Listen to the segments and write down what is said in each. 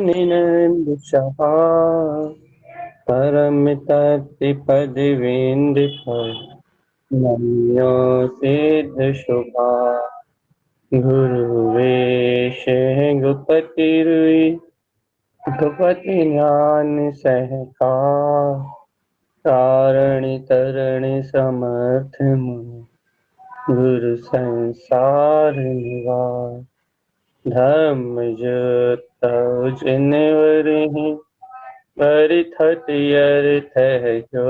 निनन्दुषः परमितत्पदवीन्द्र नम्यो सिद्धशुभा गुरुवेश गुपतिरुई गुपति ज्ञान सहका तारणी तरणि समर्थ मुनि गुरु संसार निवार धर्म जुत जिनवरहि परिथत अर्थ जो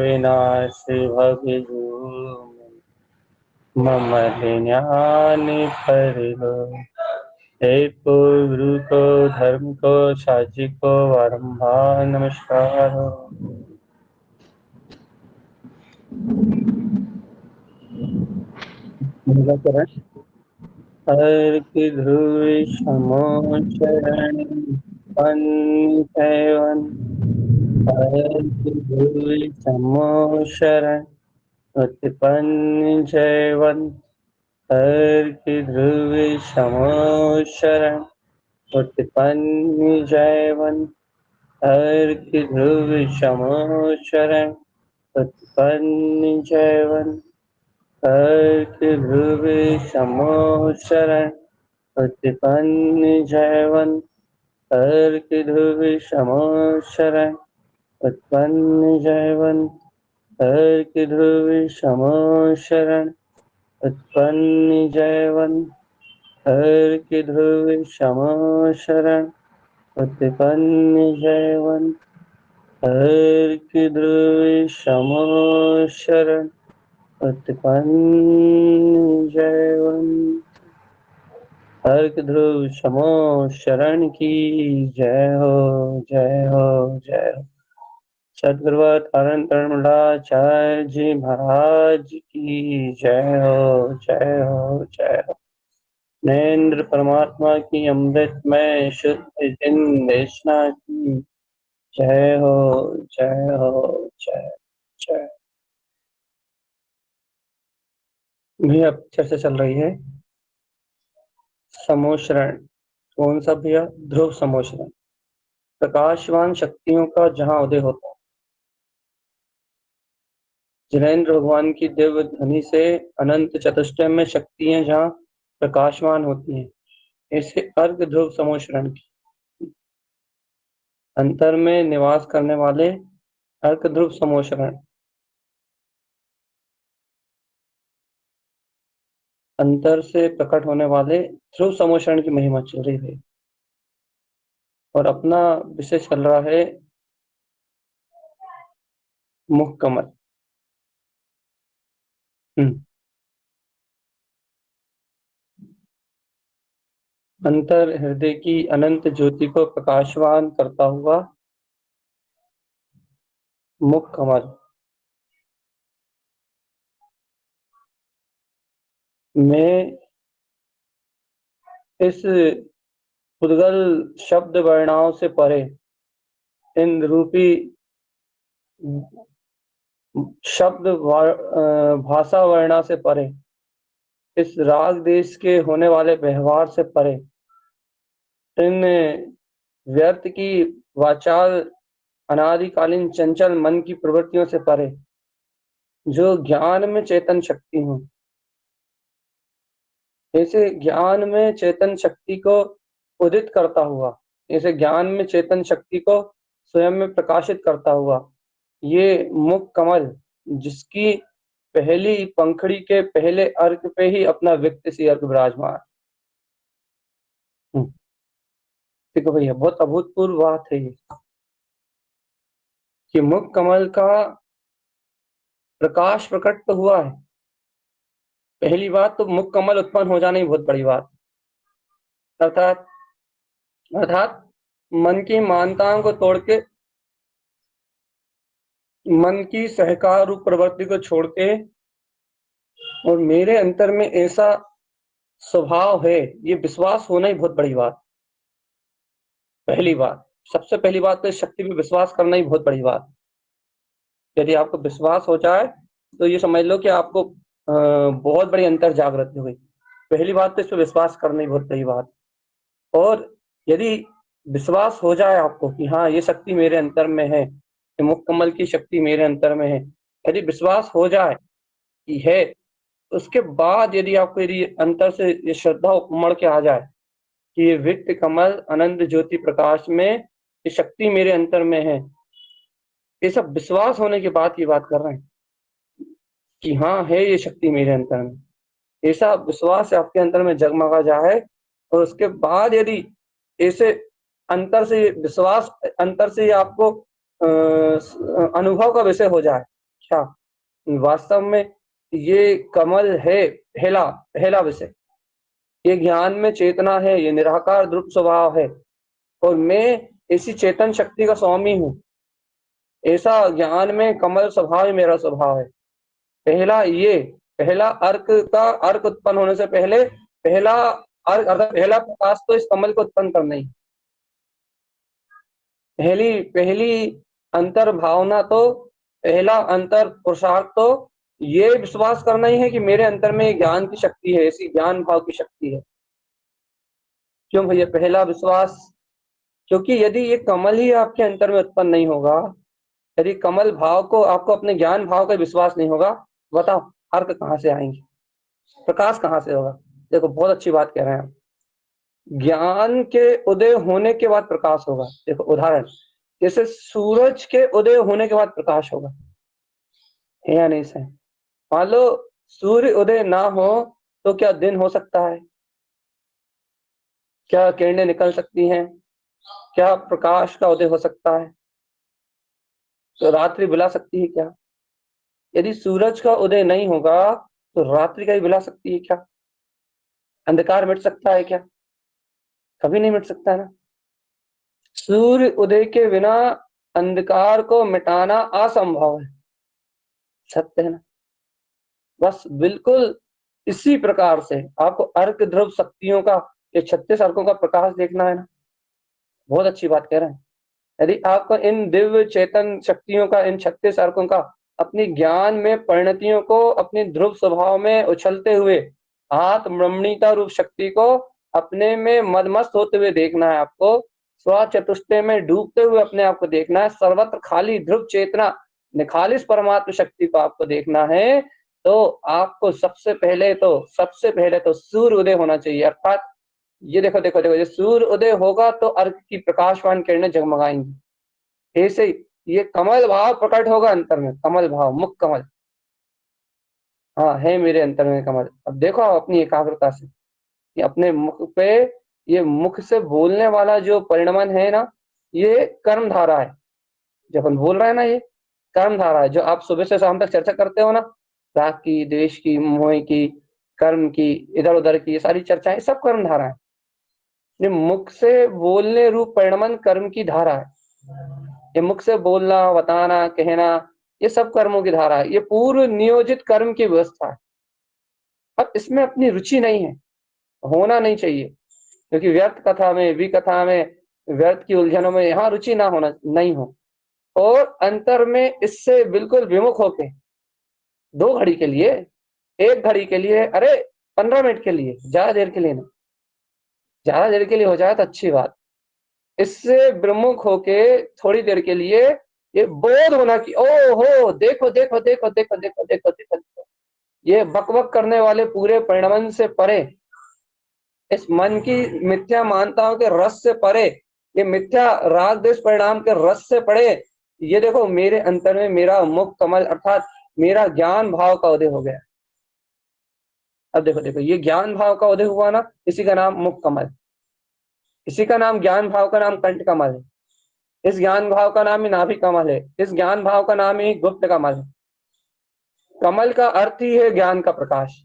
विनाश भगजू मम ज्ञान फरिलो हे गुरु को धर्म को साजी को बारंबार नमस्कार। हर की ध्रुव समो शरण पंचवन हर की ध्रुव समो शरण उत्पन्न जयवन हर की ध्रुव समो शरण उत्पन्न जयवन हर की ध्रुव समो शरण उत्पन्न जयवन हर की ध्रुव समो शरण उत्पन्न जयवन हर की ध्रुव समो शरण उत्पन्न जयवन हर की ध्रुव समो शरण उत्पन्न जयवन हर की ध्रुव समो शरण उत्पन्न जयवन हर की ध्रुव समो शरण उत्पन्न जयवन हर की ध्रुव समो शरण की जय हो जय हो जय हो। सदगुरु तारण तरणमलाचार्य जी महाराज की जय हो जय हो जय हो। नरेंद्र परमात्मा की अमृतमय शुद्ध जिन देशना की जय हो जय हो जय जय। भी अब चर्चा चल रही है समोशरण। कौन सा भैया? ध्रुव समोशरण। प्रकाशवान शक्तियों का जहां उदय होता है। जिनेन्द्र भगवान की दिव्य ध्वनि से अनंत चतुष्टय में शक्तियां जहां प्रकाशवान होती हैं, इसे अर्घ ध्रुव समोशरण की। अंतर में निवास करने वाले अर्क ध्रुव समोशरण। अंतर से प्रकट होने वाले ध्रुव समोशरण की महिमा चल रही है और अपना विषय चल रहा है मुख कमल। अंतर हृदय की अनंत ज्योति को प्रकाशवान करता हुआ मुख कमल में इस उद्गल शब्द वर्णाओं से परे, इन रूपी शब्द भाषा वर्णा से परे, इस राग देश के होने वाले व्यवहार से परे, इन व्यर्थ की वाचाल अनादिकालीन चंचल मन की प्रवृत्तियों से परे, जो ज्ञान में चेतन शक्ति हूँ, ऐसे ज्ञान में चेतन शक्ति को उदित करता हुआ, ऐसे ज्ञान में चेतन शक्ति को स्वयं में प्रकाशित करता हुआ ये मुख कमल, जिसकी पहली पंखड़ी के पहले अर्क पे ही अपना व्यक्त सी अर्क विराजमान। देखो भैया, बहुत अभूतपूर्व बात है ये कि मुख कमल का प्रकाश प्रकट तो हुआ है। पहली बात तो मुख कमल उत्पन्न हो जाना ही बहुत बड़ी बात, अर्थात अर्थात मन की मानताओं को तोड़ के, मन की सहकार रूप प्रवृत्ति को छोड़ के, और मेरे अंतर में ऐसा स्वभाव है, ये विश्वास होना ही बहुत बड़ी बात। पहली बात, सबसे पहली बात तो इस शक्ति पे विश्वास करना ही बहुत बड़ी बात। यदि आपको विश्वास हो जाए तो ये समझ लो कि आपको बहुत बड़ी अंतर जागृति हुई। पहली बात तो इस पे विश्वास करना ही बहुत बड़ी बात। और यदि विश्वास हो जाए आपको कि हाँ, ये शक्ति मेरे अंतर में है, ये मुख कमल की शक्ति मेरे अंतर में है, यदि विश्वास हो जाए कि है, उसके बाद यदि अंतर से ये श्रद्धा उमड़ के आ जाए कि ये विक्त कमल अनंत ज्योति प्रकाश में ये शक्ति मेरे अंतर में है, ये सब विश्वास होने के बाद की बात कर रहे हैं कि हाँ, है ये शक्ति मेरे अंतर में। ऐसा विश्वास आपके अंतर में जगमगा जाए और उसके बाद यदि ऐसे अंतर से विश्वास अंतर से ये आपको अनुभव का विषय हो जाए, क्या वास्तव में ये कमल है, पहला पहला विषय, ये ज्ञान में चेतना है, ये निराकार ध्रुव स्वभाव है और मैं इसी चेतन शक्ति का स्वामी हूँ। ऐसा ज्ञान में कमल स्वभाव ही मेरा स्वभाव है। पहला अर्क उत्पन्न होने से पहले पहला अर्क अर्थात पहला प्रकाश तो इस कमल को उत्पन्न करना ही। पहली अंतर भावना तो पहला अंतर पुरुषार्थ तो ये विश्वास करना ही है कि मेरे अंतर में ज्ञान की शक्ति है, ऐसी ज्ञान भाव की शक्ति है। क्यों भैया पहला विश्वास? क्योंकि यदि ये कमल ही आपके अंतर में उत्पन्न नहीं होगा, यदि कमल भाव को आपको अपने ज्ञान भाव का विश्वास नहीं होगा, बताओ अर्क कहाँ से आएंगे, प्रकाश कहाँ से होगा? देखो बहुत अच्छी बात कह रहे हैं आप। ज्ञान के उदय होने के बाद प्रकाश होगा। देखो उदाहरण, जैसे सूरज के उदय होने के बाद प्रकाश होगा, है या नहीं सही? मान लो सूर्य उदय ना हो तो क्या दिन हो सकता है? क्या किरणें निकल सकती हैं? क्या प्रकाश का उदय हो सकता है? तो रात्रि बुला सकती है क्या? यदि सूरज का उदय नहीं होगा तो रात्रि का ही बुला सकती है क्या? अंधकार मिट सकता है क्या? कभी नहीं मिट सकता है ना। सूर्य उदय के बिना अंधकार को मिटाना असंभव है, सत्य है ना। बस बिल्कुल इसी प्रकार से आपको अर्क ध्रुव शक्तियों का ये 36 अर्कों का प्रकाश देखना है ना। बहुत अच्छी बात कह रहे हैं। यदि आपको इन दिव्य चेतन शक्तियों का, इन 36 अर्कों का अपनी ज्ञान में परिणतियों को अपनी ध्रुव स्वभाव में उछलते हुए आत्मरमणीयता रूप शक्ति को अपने में मदमस्त होते हुए देखना है, आपको स्वचतुष्टय में डूबते हुए अपने आप को देखना है, सर्वत्र खाली ध्रुव चेतना निखालिस परमात्म शक्ति को आपको देखना है। तो आपको सबसे पहले तो सूर्य उदय होना चाहिए। अर्थात ये देखो देखो देखो, ये सूर्य उदय होगा तो अर्क की प्रकाशवान किरणें जगमगाएंगी। ऐसे ही ये कमल भाव प्रकट होगा अंतर में, कमल भाव, मुख कमल, हाँ है मेरे अंतर में कमल। अब देखो आप अपनी एकाग्रता से कि अपने मुख पे, ये मुख से बोलने वाला जो परिणमन है ना, ये कर्म धारा है। जब हम बोल रहे हैं ना, ये कर्म धारा है। जो आप सुबह से शाम तक चर्चा करते हो ना, राग की, द्वेष की, मोह की, कर्म की, इधर उधर की, ये सारी चर्चाएं सब कर्म धारा है। ये मुख से बोलने रूप परिणमन कर्म की धारा है। ये मुख से बोलना, बताना, कहना, ये सब कर्मों की धारा है। ये पूर्व नियोजित कर्म की व्यवस्था है। अब इसमें अपनी रुचि नहीं है, होना नहीं चाहिए, क्योंकि व्यर्थ कथा में, विकथा में, व्यर्थ की उलझनों में यहाँ रुचि ना होना नहीं हो, और अंतर में इससे बिल्कुल विमुख होके 2 घड़ी के लिए, 1 घड़ी के लिए, अरे 15 मिनट के लिए, ज्यादा देर के लिए नहीं, ज्यादा देर के लिए हो जाए तो अच्छी बात, इससे विमुख होके थोड़ी देर के लिए ये बोध होना कि ओ हो देखो देखो देखो देखो देखो देखो देखो, ये बकबक करने वाले पूरे परिणमन से परे, इस मन की मिथ्या मानताओं के रस से परे, ये मिथ्या राग देश परिणाम के रस से परे, ये देखो मेरे अंतर में मेरा मुख कमल अर्थात मेरा ज्ञान भाव का उदय हो गया। अब देखो देखो, ये ज्ञान भाव का उदय हुआ ना, इसी का नाम मुख कमल, इसी का नाम, ज्ञान भाव का नाम कंठ कमल है, इस ज्ञान भाव का नाम ही नाभि कमल है, इस ज्ञान भाव का नाम ही गुप्त कमल है। कमल का अर्थ ही है ज्ञान का प्रकाश।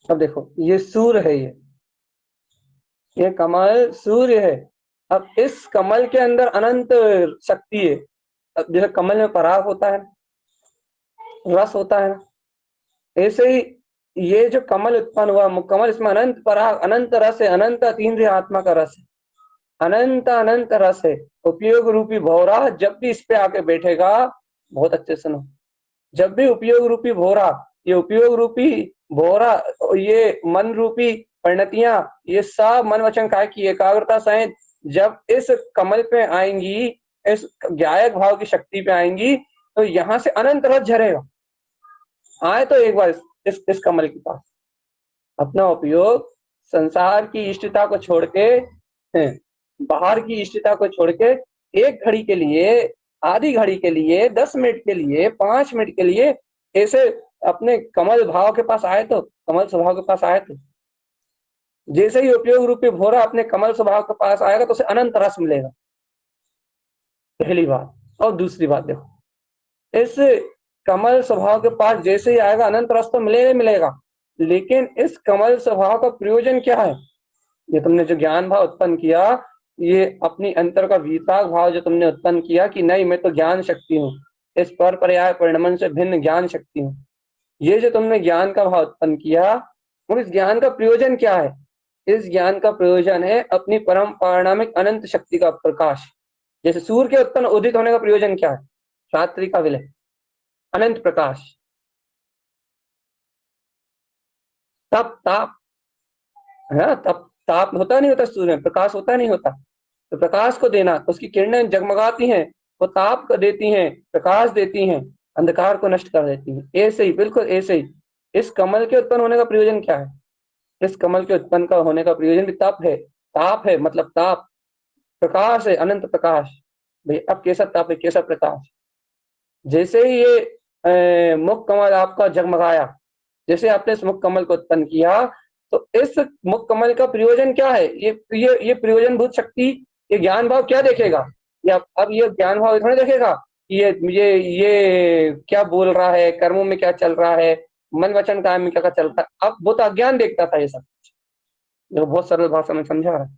अब देखो ये सूर्य है, ये कमल सूर्य है। अब इस कमल के अंदर अनंत शक्ति है। अब जैसे कमल में पराग होता है, रस होता है, ऐसे ही ये जो कमल उत्पन्न हुआ मुकमल, इसमें अनंत पराग, अनंत रस है, अनंत अतीन्द्रिय आत्मा का रस है, अनंत अनंत रस है। उपयोग रूपी भौरा जब भी इस पे आके बैठेगा, बहुत अच्छे सुनो, जब भी उपयोग रूपी भौरा, ये उपयोग रूपी भौरा, ये मन रूपी परिणतियां, ये सब मन वचन काय की एकाग्रता सहित जब इस कमल पे आएंगी, इस ज्ञायक भाव की शक्ति पे आएंगी, तो यहाँ से अनंत रस झरेगा। आए तो एक बार इस कमल के पास, अपना उपयोग संसार की इष्टता को छोड़ के, बाहर की इष्टता को छोड़ के, एक घड़ी के लिए, आधी घड़ी के लिए, 10 मिनट के लिए, 5 मिनट के लिए ऐसे अपने कमल भाव के पास आए, तो कमल स्वभाव के पास आए, तो जैसे ही उपयोग रूपी भोरा अपने कमल स्वभाव के पास आएगा तो उसे अनंत रस मिलेगा, पहली बात। और दूसरी बात देखो, इस कमल स्वभाव के पास जैसे ही आएगा अनंत रस तो मिलेगा मिलेगा, लेकिन इस कमल स्वभाव का प्रयोजन क्या है? ये तुमने जो ज्ञान भाव उत्पन्न किया, ये अपनी अंतर का विताग भाव जो तुमने उत्पन्न किया कि नहीं मैं तो ज्ञान शक्ति हूँ, इस पर पर्याय परिणमन से भिन्न ज्ञान शक्ति हूँ, ये जो तुमने ज्ञान का भाव उत्पन्न किया, और इस ज्ञान का प्रयोजन क्या है? इस ज्ञान का प्रयोजन है अपनी परम पारणामिक अनंत शक्ति का प्रकाश। जैसे सूर्य के उत्पन्न उदित होने का प्रयोजन क्या है? रात्रि का विलय, अनंत प्रकाश, तप ताप है, तप ताप होता नहीं होता, सूर्य में प्रकाश होता नहीं होता, तो प्रकाश को देना, उसकी किरणें जगमगाती हैं, वो ताप को देती हैं, प्रकाश देती हैं, अंधकार को नष्ट कर देती हैं। ऐसे ही, बिल्कुल ऐसे ही इस कमल के उत्पन्न होने का प्रयोजन क्या है? इस कमल के उत्पन्न का होने का प्रयोजन भी तप है। ताप है मतलब ताप, प्रकाश है अनंत प्रकाश। भाई अब कैसा ताप है, कैसा प्रकाश? जैसे ही ये मुख कमल आपका जगमगाया, जैसे आपने इस मुख कमल को उत्पन्न किया, तो इस मुख कमल का प्रयोजन क्या है? ये प्रयोजन भूत शक्ति, ये ज्ञान भाव क्या देखेगा? या अब ये ज्ञान भाव थोड़ा देखेगा ये क्या बोल रहा है, कर्मों में क्या चल रहा है, मन वचन काम में क्या चलता है। अब वो तो अज्ञान देखता था ये सब, जो बहुत सरल भाषा में समझा रहा है।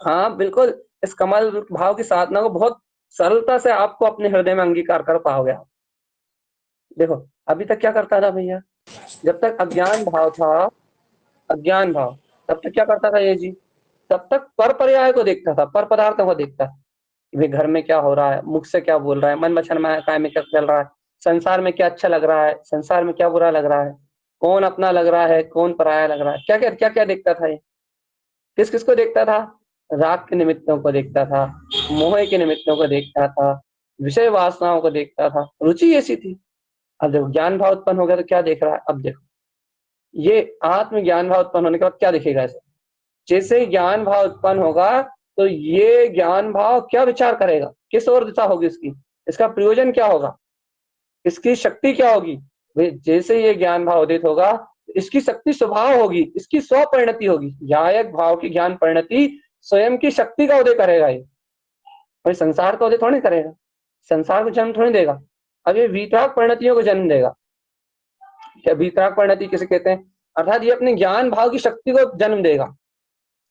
हाँ बिल्कुल, इस कमल भाव की साधना को बहुत सरलता से आपको अपने हृदय में अंगीकार कर पाओगे आप। देखो अभी तक क्या करता था भैया, जब तक अज्ञान भाव था, अज्ञान भाव, तब तक क्या करता था ये जी, तब तक पर पर्याय को देखता था, पर पदार्थों को देखता था, कि घर में क्या हो रहा है, मुख से क्या बोल रहा है, मन वचन में काय में क्या चल रहा है, संसार में क्या अच्छा लग रहा है, संसार में क्या बुरा लग रहा है, कौन अपना लग रहा है, कौन पराया लग रहा है, क्या क्या क्या क्या देखता था ये। किस किस को देखता था? राग के निमित्तों को देखता था, मोह के निमित्तों को देखता था, विषय वासनाओं को देखता था, रुचि ऐसी थी। अब देखो ज्ञान भाव उत्पन्न हो गया तो क्या देख रहा है? अब देखो ये आत्म ज्ञान भाव उत्पन्न होने के बाद क्या दिखेगा ऐसे? जैसे ही ज्ञान भाव उत्पन्न होगा तो ये ज्ञान भाव क्या विचार करेगा, किस ओर दिशा होगी इसकी, इसका प्रयोजन क्या होगा, इसकी शक्ति क्या होगी? जैसे ये ज्ञान भाव उदित होगा, इसकी शक्ति स्वभाव होगी, इसकी स्व परिणति होगी, ज्ञायक भाव की ज्ञान परिणति स्वयं की शक्ति का उदय करेगा ये, और संसार का उदय थोड़ी करेगा, संसार को जन्म थोड़ी देगा। अब ये वीतराग परिणतियों को जन्म देगा। क्या वीतराग परिणति किसे कहते हैं? अर्थात ये अपने ज्ञान भाव की शक्ति को जन्म देगा।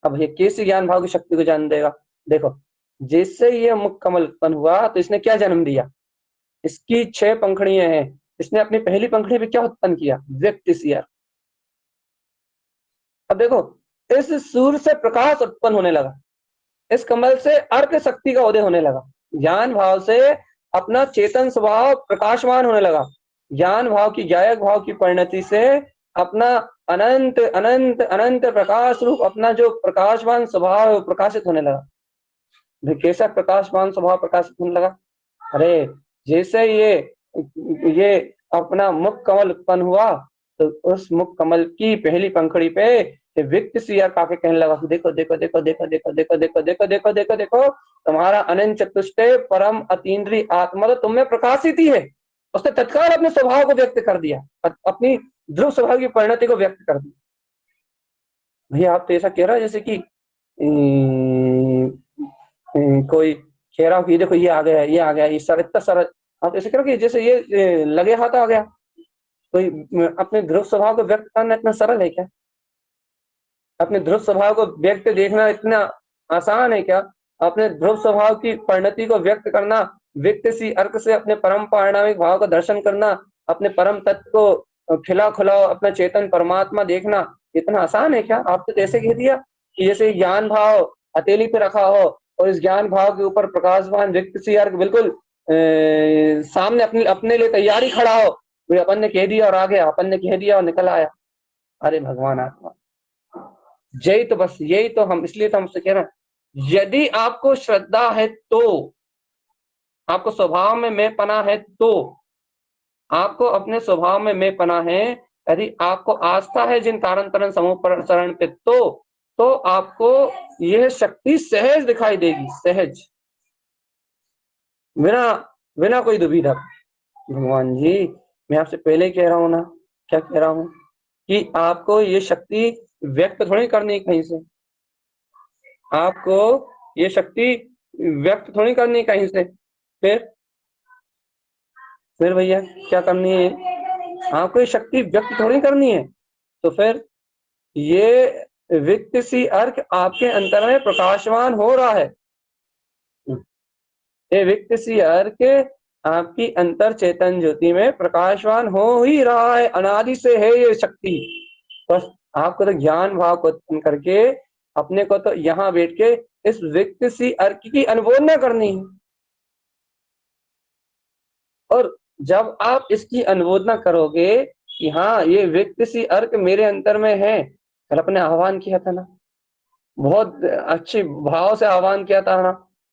अब ये कैसे ज्ञान भाव की शक्ति को जन्म देगा? देखो जैसे ये मुख कमल उत्पन्न हुआ तो इसने क्या जन्म दिया? इसकी 6 पंखुड़ियां हैं, इसने अपनी पहली पंखुड़ी पे क्या उत्पन्न किया? व्यक्ति सियर। अब देखो इस सूर्य से प्रकाश उत्पन्न होने लगा, इस कमल से अर्क शक्ति का उदय होने लगा, ज्ञान भाव से अपना चेतन स्वभाव प्रकाशवान होने लगा, ज्ञान भाव की ज्ञायक भाव की परिणति से अपना अनंत अनंत अनंत प्रकाश रूप अपना जो प्रकाशवान स्वभाव प्रकाशित होने लगा। कैसा प्रकाशवान स्वभाव प्रकाशित होने लगा? अरे जैसे ये अपना मुख कमल उत्पन्न हुआ तो उस मुख कमल की पहली पंखुड़ी पे विक्त सिया काके कहने लगा, देखो देखो देखो देखो देखो देखो देखो देखो देखो देखो देखो तुम्हारा अनंत चतुष्टय परम अतीन्द्रिय आत्मा तो तुम्हें प्रकाशित ही है। उसने तत्काल अपने स्वभाव को व्यक्त कर दिया, अपनी ध्रुव स्वभाव की परिणति को व्यक्त कर दिया। भैया आप तो ऐसा कह रहे हो जैसे कि कोई कह रहा हो कि देखो ये आ गया, ये आ गया, ये सर इतना सरल, आप ऐसे कह रहे हो कि जैसे ये लगे हाथ आ गया। कोई अपने ध्रुव स्वभाव को व्यक्त करना इतना सरल है क्या? अपने ध्रुव स्वभाव को व्यक्त देखना इतना आसान है क्या? अपने ध्रुव स्वभाव की परिणति को व्यक्त करना, व्यक्त सी अर्क से अपने परम पारणामिक भाव का दर्शन करना, अपने परम तत्व को खिला खुला अपना चेतन परमात्मा देखना इतना आसान है क्या? आपने तो ऐसे कह दिया कि जैसे ज्ञान भाव हथेली पे रखा हो और इस ज्ञान भाव के ऊपर प्रकाशवान व्यक्त सी अर्क बिल्कुल सामने अपने लिए तैयारी खड़ा हो, अपन ने कह दिया और आ गया, अपन ने कह दिया और निकल आया। अरे भगवान आत्मा, यही तो, बस यही तो हम, इसलिए तो हमसे कह रहे हैं, यदि आपको श्रद्धा है तो, आपको स्वभाव में मैं पना है तो, आपको अपने स्वभाव में मैं पना है, यदि आपको आस्था है जिन कारण तरण समूह पर शरण पे, तो आपको यह शक्ति सहज दिखाई देगी, सहज, बिना बिना कोई दुविधा। भगवान जी, मैं आपसे पहले ही कह रहा हूं ना, क्या कह रहा हूं, कि आपको ये शक्ति व्यक्त थोड़ी करनी है कहीं से, आपको ये शक्ति व्यक्त थोड़ी करनी है कहीं से, फिर भैया क्या करनी है, आपको ये शक्ति व्यक्त थोड़ी करनी है, तो फिर ये वित्त सी अर्क आपके अंतर में प्रकाशमान हो रहा है, ये वित्त सी अर्क आपकी अंतर चेतन ज्योति में प्रकाशवान हो ही रहा है, अनादि से है ये शक्ति। बस आपको तो ज्ञान भाव को उत्पन्न करके अपने को तो यहाँ बैठ के इस वित्त सी अर्क की अनुमोदना करनी है, और जब आप इसकी अनुमोदना करोगे कि हाँ ये वित्त सी अर्क मेरे अंतर में है, कल अपने आह्वान किया था ना, बहुत अच्छे भाव से आह्वान किया था ना,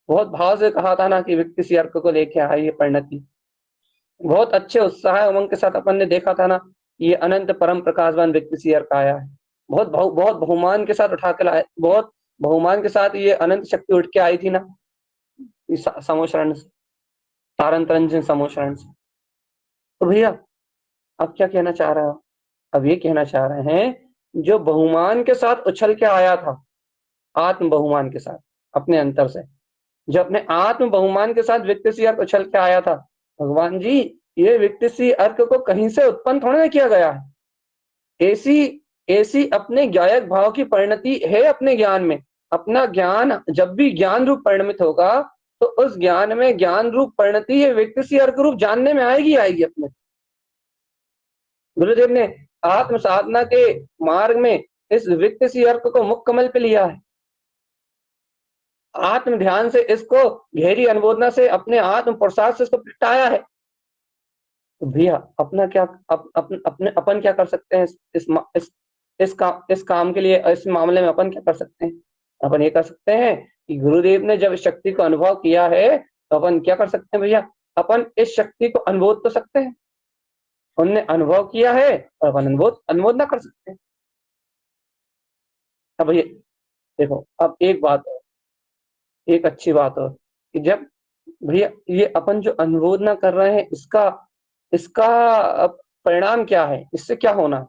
बहुत भाव से कहा था ना कि वित्त सी अर्क को लेके आइए परिणति, बहुत अच्छे उत्साह उमंग के साथ अपन ने देखा था ना, ये अनंत परम प्रकाशवान वित्त सी अर्क आया है, बहुत बहुमान के साथ उठा के लाए, बहुत बहुमान के साथ ये अनंत शक्ति उठ के आई थी ना, समोशरण से, तारण तरंजन समोशरण से। तो भैया अब क्या कहना चाह रहे हो, अब ये कहना चाह रहे हैं जो बहुमान के साथ उछल के आया था, आत्म बहुमान के साथ अपने अंतर से, जो अपने आत्म बहुमान के साथ वित्तीय अर्क उछल के आया था, भगवान जी ये वित्तीय अर्क को कहीं से उत्पन्न थोड़ा ना किया गया है, ऐसी ऐसी अपने ज्ञायक भाव की परिणति है अपने ज्ञान में, अपना ज्ञान जब भी ज्ञान रूप परिणमित होगा तो उस ज्ञान में ज्ञान रूप परिणति ये वित्तीय अर्क रूप जानने में आएगी आएगी अपने। गुरुदेव ने आत्म साधना के मार्ग में इस वित्तीय अर्क को मुख कमल पे लिया है, आत्म ध्यान से इसको गहरी अनुमोदना से अपने आत्म प्रसाद से इसको प्रगटाया है। तो भैया अपना क्या अपने अपन क्या कर सकते हैं इस काम के लिए, इस मामले में अपन क्या कर सकते हैं, अपन ये कर सकते हैं कि गुरुदेव ने जब इस शक्ति को अनुभव किया है तो अपन क्या कर सकते हैं भैया, अपन इस शक्ति को अनुमोद तो सकते हैं, उनने अनुभव किया है और अपन अनुमोद ना कर सकते हैं। अब भैया देखो, अब एक बात है, एक अच्छी बात हो कि जब भैया ये अपन जो अनुमोदना कर रहे हैं इसका इसका परिणाम क्या है, इससे क्या होना है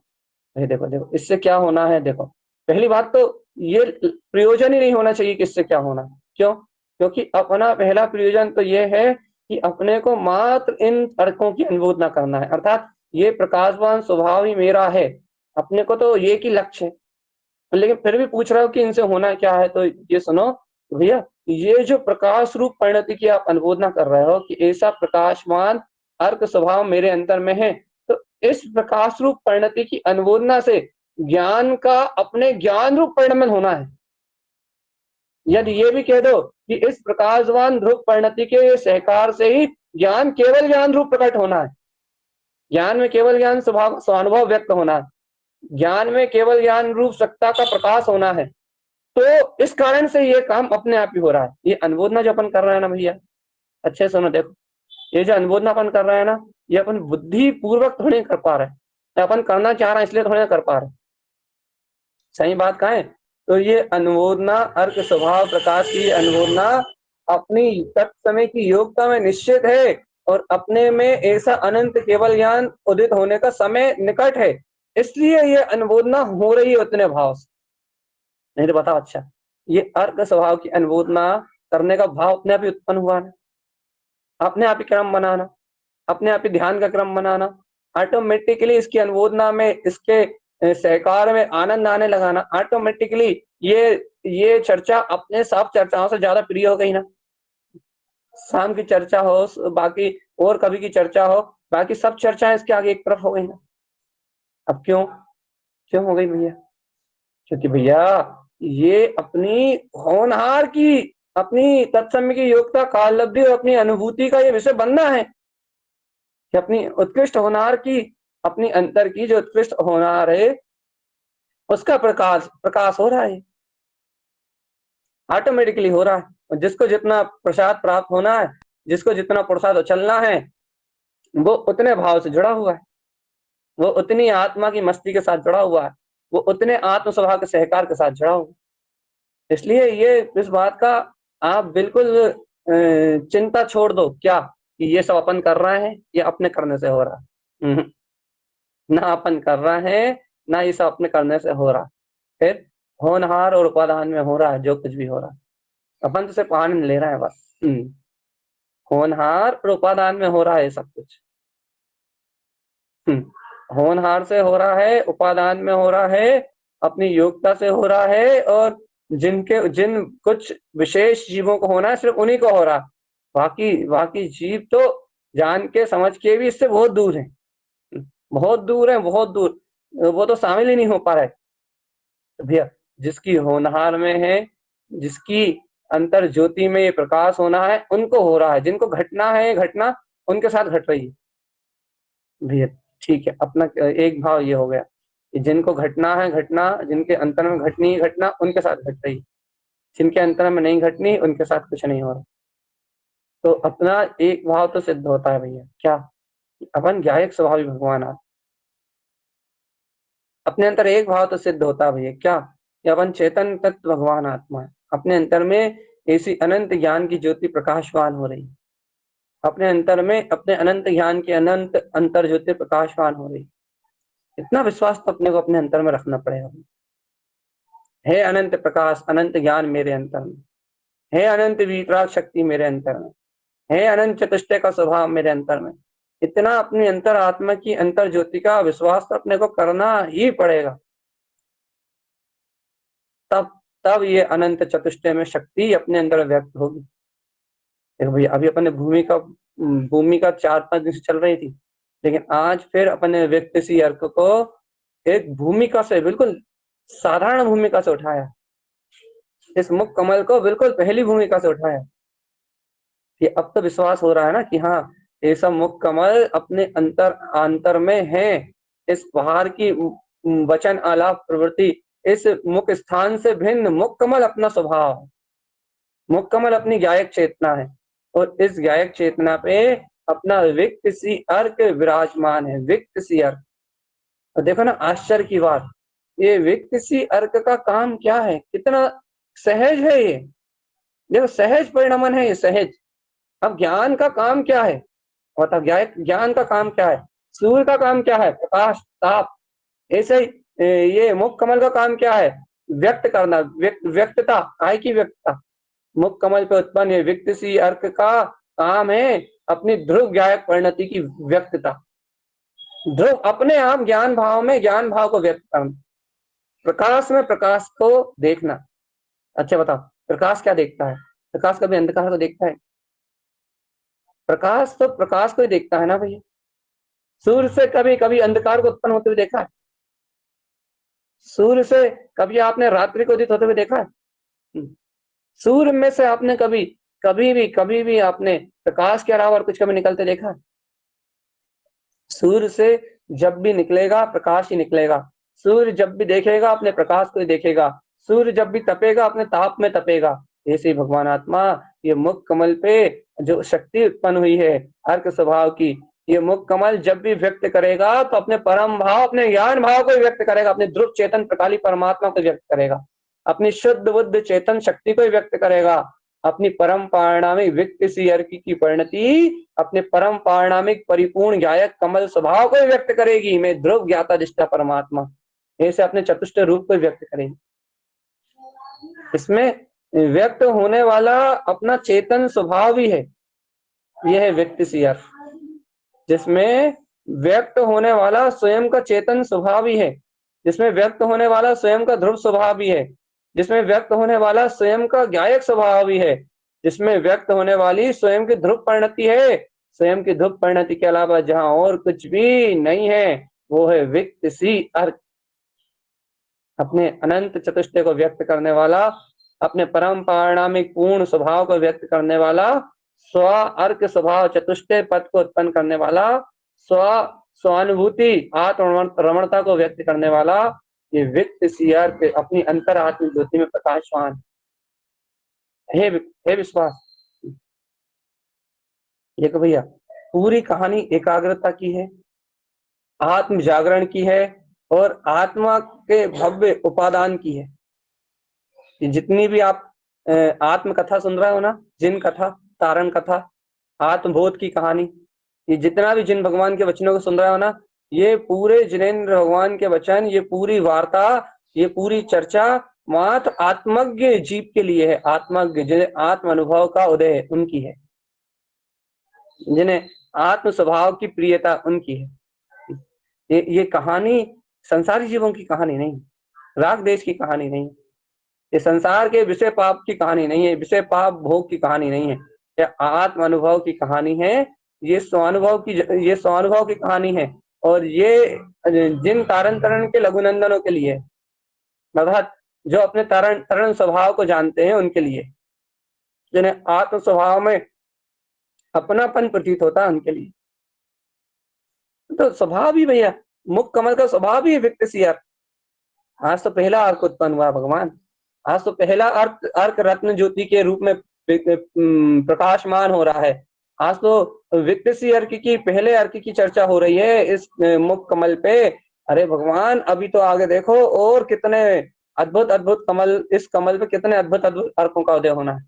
भाई, देखो देखो इससे क्या होना है, देखो पहली बात तो ये प्रयोजन ही नहीं होना चाहिए कि इससे क्या होना, क्यों, क्योंकि अपना पहला प्रयोजन तो ये है कि अपने को मात्र इन अर्कों की अनुमोदना करना है, अर्थात ये प्रकाशवान स्वभाव ही मेरा है, अपने को तो ये की लक्ष्य है, लेकिन फिर भी पूछ रहा हूँ कि इनसे होना क्या है, तो ये सुनो भैया, ये जो प्रकाश रूप परिणति की आप अनुमोदना कर रहे हो कि ऐसा प्रकाशमान अर्क स्वभाव मेरे अंतर में है, तो इस प्रकाश रूप परिणति की अनुमोदना से ज्ञान का अपने ज्ञान रूप परिणमन होना है। यदि ये भी कह दो कि इस प्रकाशवान रूप परिणति के सहकार से ही ज्ञान केवल ज्ञान रूप प्रकट होना है, ज्ञान में केवल ज्ञान स्वभाव स्वानुभव व्यक्त होना है, ज्ञान में केवल ज्ञान रूप सत्ता का प्रकाश होना है, तो इस कारण से ये काम अपने आप ही हो रहा है। ये अनुमोदना जो अपन कर रहे हैं ना भैया, अच्छे सुनो देखो, ये जो अनुमोदना अपन कर रहे हैं ना, ये अपन बुद्धि पूर्वक थोड़ी कर पा रहे हैं, अपन करना चाह रहे हैं इसलिए थोड़ी ना कर पा रहे, सही बात कहा है। तो ये अनुमोदना अर्क स्वभाव प्रकाश की अनुमोदना अपनी तत्समय की योग्यता में निश्चित है, और अपने में ऐसा अनंत केवल ज्ञान उदित होने का समय निकट है, इसलिए ये अनुमोदना हो रही है उतने भाव से। नहीं तो बताओ, अच्छा ये अर्क स्वभाव की अनुमोदना करने का भाव अपने आप ही उत्पन्न हुआ है, अपने आप ही क्रम बनाना, अपने आप ही ध्यान का क्रम बनाना, ऑटोमेटिकली इसकी अनुमोदना में इसके सहकार में आनंद आने लगाना, ऑटोमेटिकली ये चर्चा अपने सब चर्चाओं से ज्यादा प्रिय हो गई ना, शाम की चर्चा हो, बाकी और कभी की चर्चा हो, बाकी सब चर्चाएं इसके आगे एक तरफ हो गई ना। अब क्यों क्यों हो गई भैया, क्योंकि भैया ये अपनी होनहार की, अपनी तत्समय की योग्यता कालब्धि और अपनी अनुभूति का ये विषय बनना है कि अपनी उत्कृष्ट होनहार की, अपनी अंतर की जो उत्कृष्ट होनहार है उसका प्रकाश प्रकाश हो रहा है, ऑटोमेटिकली हो रहा है। और जिसको जितना प्रसाद प्राप्त होना है, जिसको जितना प्रसाद उछलना है, वो उतने भाव से जुड़ा हुआ है, वो उतनी आत्मा की मस्ती के साथ जुड़ा हुआ है, वो उतने आत्म स्वभाव के सहकार के साथ जुड़ा हुआ है। इसलिए ये इस बात का आप बिल्कुल चिंता छोड़ दो, क्या कि ये सब अपन कर रहे हैं, ये अपने करने से हो रहा है। ना अपन कर रहे हैं, ना ये सब अपने करने से हो रहा है। फिर होनहार और उपादान में हो रहा है जो कुछ भी हो रहा है, अपन तो सिर्फ आनंद ले रहे हैं बस। होनहार और उपादान में हो रहा है सब कुछ। होनहार से हो रहा है, उपादान में हो रहा है, अपनी योग्यता से हो रहा है, और जिन कुछ विशेष जीवों को होना है सिर्फ उन्हीं को हो रहा है। बाकी बाकी जीव तो जान के समझ के भी इससे बहुत दूर है, बहुत दूर है, बहुत दूर। वो तो शामिल ही नहीं हो पा रहे। तो भैया जिसकी होनहार में है, जिसकी अंतर ज्योति में ये प्रकाश होना है, उनको हो रहा है। जिनको घटना है ये घटना उनके साथ घट रही है भैया। ठीक है, अपना एक भाव ये हो गया कि जिनको घटना है घटना, जिनके अंतर में घटनी है घटना, उनके साथ घट रही है। जिनके अंतर में नहीं घटनी, उनके साथ कुछ नहीं हो रहा। तो अपना एक भाव तो सिद्ध होता है भैया, क्या अपन ज्ञायक स्वभावी भगवान आप। अपने अंतर एक भाव तो सिद्ध होता है भैया, क्या कि अपन चेतन तत्व भगवान आत्मा है। अपने अंतर में ऐसी अनंत ज्ञान की ज्योति प्रकाशवान हो रही, अपने अंतर में अपने अनंत ज्ञान की अनंत अंतर ज्योति प्रकाशवान हो रही। इतना विश्वास तो अपने को अपने अंतर में रखना पड़ेगा। हे अनंत प्रकाश, अनंत ज्ञान मेरे अंतर में, हे अनंत वितराग शक्ति मेरे अंतर में, हे अनंत चतुष्टय का स्वभाव मेरे अंतर में। इतना अपनी अंतर आत्मा की अंतर ज्योति का विश्वास तो अपने को करना ही पड़ेगा। तब तब ये अनंत चतुष्टय में शक्ति अपने अंदर व्यक्त होगी। देखो भैया, अभी अपने भूमि का 4-5 दिन से चल रही थी, लेकिन आज फिर अपने व्यक्ति सी अर्क को एक भूमिका से, बिल्कुल साधारण भूमिका से उठाया। इस मुख कमल को बिल्कुल पहली भूमिका से उठाया कि अब तो विश्वास हो रहा है ना कि हाँ, ये सब मुख कमल अपने अंतर में है। इस बाहर की वचन आलाप प्रवृत्ति, इस मुख स्थान से भिन्न मुख कमल अपना स्वभाव है। मुख कमल अपनी गायक चेतना है, और इस गायक चेतना पे अपना विक्त सी अर्क विराजमान है। विक्त सी अर्क, और देखो ना आश्चर्य की बात, ये विक्त सी अर्क का काम क्या है, कितना सहज है ये। देखो सहज परिणमन है ये, सहज। अब ज्ञान का काम क्या है, मतलब ज्ञान का काम क्या है। सूर्य का काम क्या है, प्रकाश ताप। ऐसे ही ये मुख कमल का काम क्या है, व्यक्त करना, व्यक्तता। काय की व्यक्तता, मुख कमल पे उत्पन्न ये विक्त सी अर्क का काम है अपनी ध्रुव गायक परिणति की व्यक्तता। ध्रुव अपने आप ज्ञान भाव में ज्ञान भाव को व्यक्त करना, प्रकाश में प्रकाश को देखना। अच्छा बताओ, प्रकाश क्या देखता है, प्रकाश कभी अंधकार को देखता है? प्रकाश तो प्रकाश को ही देखता है ना भैया। सूर्य से कभी कभी अंधकार को उत्पन्न होते हुए देखा है? सूर्य से कभी आपने रात्रि को उदित होते हुए देखा है? सूर्य में से आपने कभी भी आपने प्रकाश के अलावा और कुछ कभी निकलते देखा है? सूर्य से जब भी निकलेगा प्रकाश ही निकलेगा। सूर्य जब भी देखेगा अपने प्रकाश को ही देखेगा। सूर्य जब भी तपेगा अपने ताप में तपेगा। ऐसे ही भगवान आत्मा ये मुख कमल पे जो शक्ति उत्पन्न हुई है अर्क स्वभाव की, ये मुख कमल जब भी व्यक्त करेगा तो अपने परम भाव, अपने ज्ञान भाव को व्यक्त करेगा, अपने ध्रुव चेतन प्रकाली परमात्मा को व्यक्त करेगा, अपनी शुद्ध बुद्ध चेतन शक्ति को व्यक्त करेगा, अपनी परम पारणामिक विक्त सी अर्क की परिणति अपने परम पारणामिक परिपूर्ण गायक कमल स्वभाव को व्यक्त करेगी। मैं ध्रुव ज्ञाता दिष्टा परमात्मा, ऐसे अपने चतुष्ट रूप को व्यक्त करेगी। इसमें व्यक्त होने वाला अपना चेतन स्वभाव भी है, यह है व्यक्त सी अर्क, जिसमें व्यक्त होने वाला स्वयं का चेतन स्वभाव भी है, जिसमें व्यक्त होने वाला स्वयं का ध्रुव स्वभाव भी है, जिसमें व्यक्त होने वाला स्वयं का गायक स्वभाव भी है, जिसमें व्यक्त होने वाली स्वयं की ध्रुव परिणति है। स्वयं की ध्रुव परिणति के अलावा जहां और कुछ भी नहीं है वो है विक्त सी अर्क, अपने अनंत चतुष्टय को व्यक्त करने वाला, अपने परम पारणामिक पूर्ण स्वभाव को व्यक्त करने वाला, स्व अर्क स्वभाव चतुष्टय पद को उत्पन्न करने वाला, स्वानुभूति आत्म रमणता को व्यक्त करने वाला, ये वित्त सी अर्क अपनी अंतरात्म ज्योति में प्रकाशवान। हे विश्वास, देखो भैया, पूरी कहानी एकाग्रता की है, आत्म जागरण की है और आत्मा के भव्य उपादान की है। ये जितनी भी आप आत्म कथा सुन रहे हो ना, जिन कथा, तारण कथा, आत्मबोध की कहानी, ये जितना भी जिन भगवान के वचनों को सुन रहे हो ना, ये पूरे जिनेन्द्र भगवान के वचन, ये पूरी वार्ता, ये पूरी चर्चा मात्र आत्मज्ञ जीव के लिए है। आत्मज्ञ, जिन्हें आत्म अनुभव का उदय है, उनकी है, जिन्हें आत्म स्वभाव की प्रियता, उनकी है। ये कहानी संसारी जीवों की कहानी नहीं, राग देश की कहानी नहीं, ये संसार के विषय पाप की कहानी नहीं है, विषय पाप भोग की कहानी नहीं है, ये आत्म अनुभव की कहानी है। ये स्वानुभव की कहानी है। और ये जिन तारण तरण के लघुनंदनों के लिए, अर्थात जो अपने तरण स्वभाव को जानते हैं, उनके लिए, जिन्हें आत्म स्वभाव में अपनापन प्रतीत होता है, उनके लिए। तो स्वभाव ही भैया, मुख कमल का स्वभाव ही व्यक्त सी अर्क। आज तो पहला अर्क उत्पन्न हुआ भगवान, आज तो पहला अर्क रत्न ज्योति के रूप में प्रकाशमान हो रहा है। आज तो वित्त सी अर्क की, पहले अर्क की चर्चा हो रही है इस मुख कमल पे। अरे भगवान, अभी तो आगे देखो और कितने अद्भुत अद्भुत कमल, इस कमल पे कितने अद्भुत अद्भुत अर्कों का उदय होना है।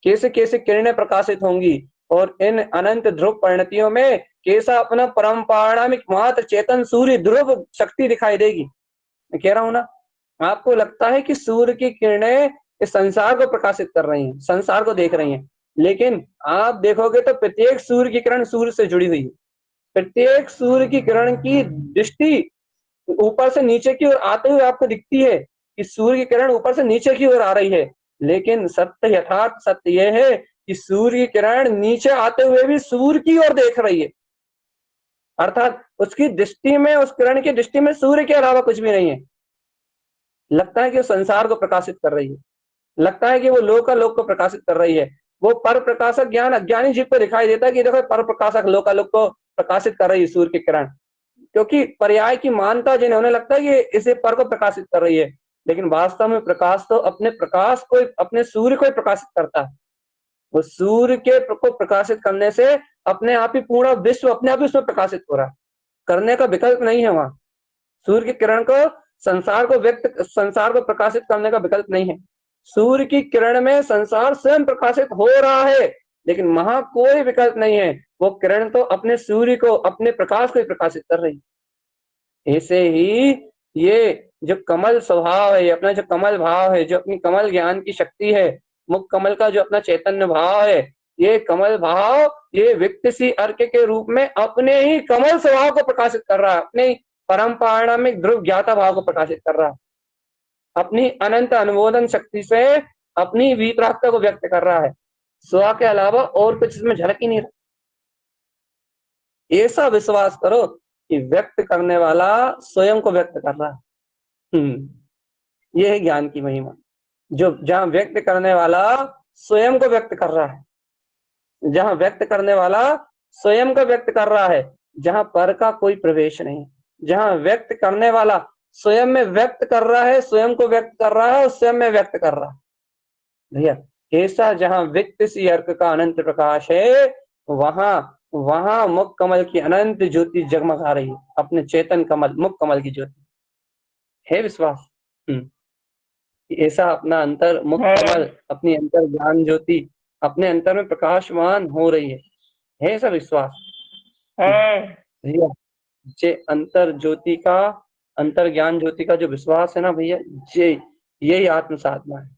कैसे कैसे किरणें प्रकाशित होंगी और इन अनंत ध्रुव परिणतियों में कैसा अपना परम पारणामिक मात्र चेतन सूर्य ध्रुव शक्ति दिखाई देगी। मैं कह रहा हूं ना, आपको लगता है कि सूर्य की किरणें इस संसार को प्रकाशित कर रही हैं, संसार को देख रही हैं, लेकिन आप देखोगे तो प्रत्येक सूर्य की किरण सूर्य से जुड़ी हुई है। प्रत्येक सूर्य की किरण की दृष्टि ऊपर से नीचे की ओर आते हुए आपको दिखती है कि सूर्य की किरण ऊपर से नीचे की ओर आ रही है, लेकिन सत्य, यथार्थ सत्य यह है कि सूर्य की किरण नीचे आते हुए भी सूर्य की ओर देख रही है। अर्थात उसकी दृष्टि में, उस किरण की दृष्टि में सूर्य के अलावा कुछ भी नहीं है। लगता है कि वो संसार को प्रकाशित कर रही है, लगता है कि वो लोकालोक को प्रकाशित कर रही है। वो पर प्रकाशक ज्ञान अज्ञानी जीव को दिखाई देता है कि देखो पर प्रकाशक लोकालोक को प्रकाशित कर रही है सूर्य की किरण, क्योंकि पर्याय की मानता जिन्हें, उन्हें लगता है कि इसे पर को प्रकाशित कर रही है, लेकिन वास्तव में प्रकाश तो अपने प्रकाश को, अपने सूर्य को प्रकाशित करता है। वो सूर्य के को प्रकाशित करने से अपने आप ही पूरा विश्व अपने आप ही उसमें प्रकाशित हो रहा है। करने का विकल्प नहीं है वहां। सूर्य की किरण को, संसार को प्रकाशित करने का विकल्प नहीं है। सूर्य की किरण में संसार स्वयं प्रकाशित हो रहा है, लेकिन वहां कोई विकल्प नहीं है। वो किरण तो अपने सूर्य को, अपने प्रकाश को ही प्रकाशित कर रही है। ऐसे ही ये जो कमल स्वभाव है, अपना जो कमल भाव है, जो अपनी कमल ज्ञान की शक्ति है, मुख कमल का जो अपना चैतन्य भाव है, ये कमल भाव, ये व्यक्त सी अर्क के रूप में अपने ही कमल स्वभाव को प्रकाशित कर रहा है, अपने परम पारणामिक ध्रुव ज्ञाता भाव को प्रकाशित कर रहा है, अपनी अनंत अनुमोदन शक्ति से अपनी विपरागता को व्यक्त कर रहा है। स्व के अलावा और कुछ इसमें झलक ही नहीं रहा। ऐसा विश्वास करो कि व्यक्त करने वाला स्वयं को व्यक्त कर रहा है। ये है ज्ञान की महिमा, जो जहां व्यक्त करने वाला स्वयं को व्यक्त कर रहा है, जहां व्यक्त करने वाला स्वयं को व्यक्त कर रहा है, जहां पर का कोई प्रवेश नहीं, जहां व्यक्त करने वाला स्वयं में व्यक्त कर रहा है, स्वयं को व्यक्त कर रहा है और स्वयं में व्यक्त कर रहा है। भैया, ऐसा जहां व्यक्त सी अर्क का अनंत प्रकाश है, वहां मुख कमल की अनंत ज्योति जगमगा रही है, अपने चेतन कमल, मुख कमल की ज्योति है। विश्वास ऐसा अपना अंतर मुख कमल, अपनी अंतर ज्ञान ज्योति अपने अंतर में प्रकाशमान हो रही है ऐसा विश्वास। भैया, जे अंतर ज्योति का, अंतर ज्ञान ज्योति का जो विश्वास है ना भैया, यही आत्म साधना है।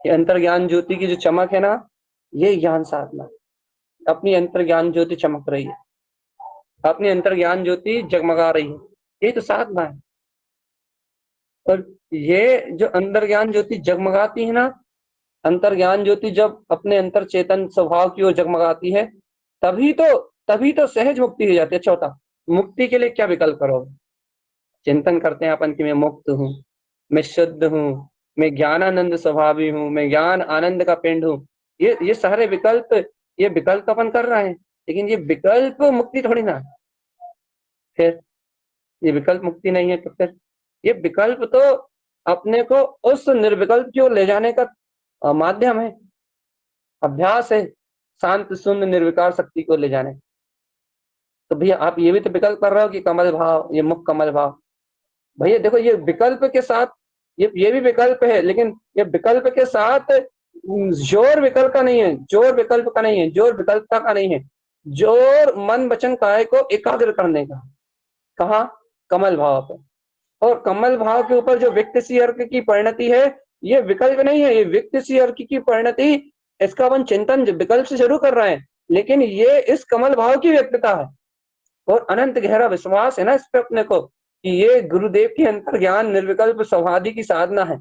ये अंतर ज्ञान ज्योति की जो चमक है ना, ये ज्ञान साधना है। अपनी अंतर ज्ञान ज्योति चमक रही है, अपनी अंतर ज्ञान ज्योति जगमगा रही है, ये तो साधना है। और ये जो अंतर ज्ञान ज्योति जगमगाती है ना, अंतर ज्ञान ज्योति जब अपने अंतर चेतन स्वभाव की ओर जगमगाती है, तभी तो सहज मुक्ति हो जाती है। अच्छा होता, मुक्ति के लिए क्या विकल्प करोगे? चिंतन करते हैं अपन कि मैं मुक्त हूँ, मैं शुद्ध हूँ, मैं ज्ञानानंद स्वभावी हूँ, मैं ज्ञान आनंद का पिंड हूँ। ये सारे विकल्प, ये विकल्प अपन कर रहे हैं, लेकिन ये विकल्प मुक्ति थोड़ी ना है। फिर ये विकल्प मुक्ति नहीं है, तो फिर ये विकल्प तो अपने को उस निर्विकल्प की ओर ले जाने का माध्यम है, अभ्यास है, शांत शून्य निर्विकार शक्ति को ले जाने। तो भैया आप ये भी तो विकल्प कर रहे हो कि कमल भाव, ये मुख कमल भाव। भैया देखो ये विकल्प के साथ, ये भी विकल्प है, लेकिन ये विकल्प के साथ जोर विकल्प का नहीं है, जोर विकल्प का नहीं है, जोर विकल्पता का नहीं है, जोर मन वचन काया को एकाग्र करने का। कहा? कमल भाव पे। और कमल भाव के ऊपर जो विक्त सी अर्क की परिणति है, ये विकल्प नहीं है, ये विक्त सी अर्क की परिणति, इसका अपन चिंतन विकल्प से शुरू कर रहे हैं, लेकिन ये इस कमल भाव की व्यक्तता है। और अनंत गहरा विश्वास है ना इस पे अपने को, कि ये गुरुदेव की अंतर ज्ञान निर्विकल्प समाधि की साधना है।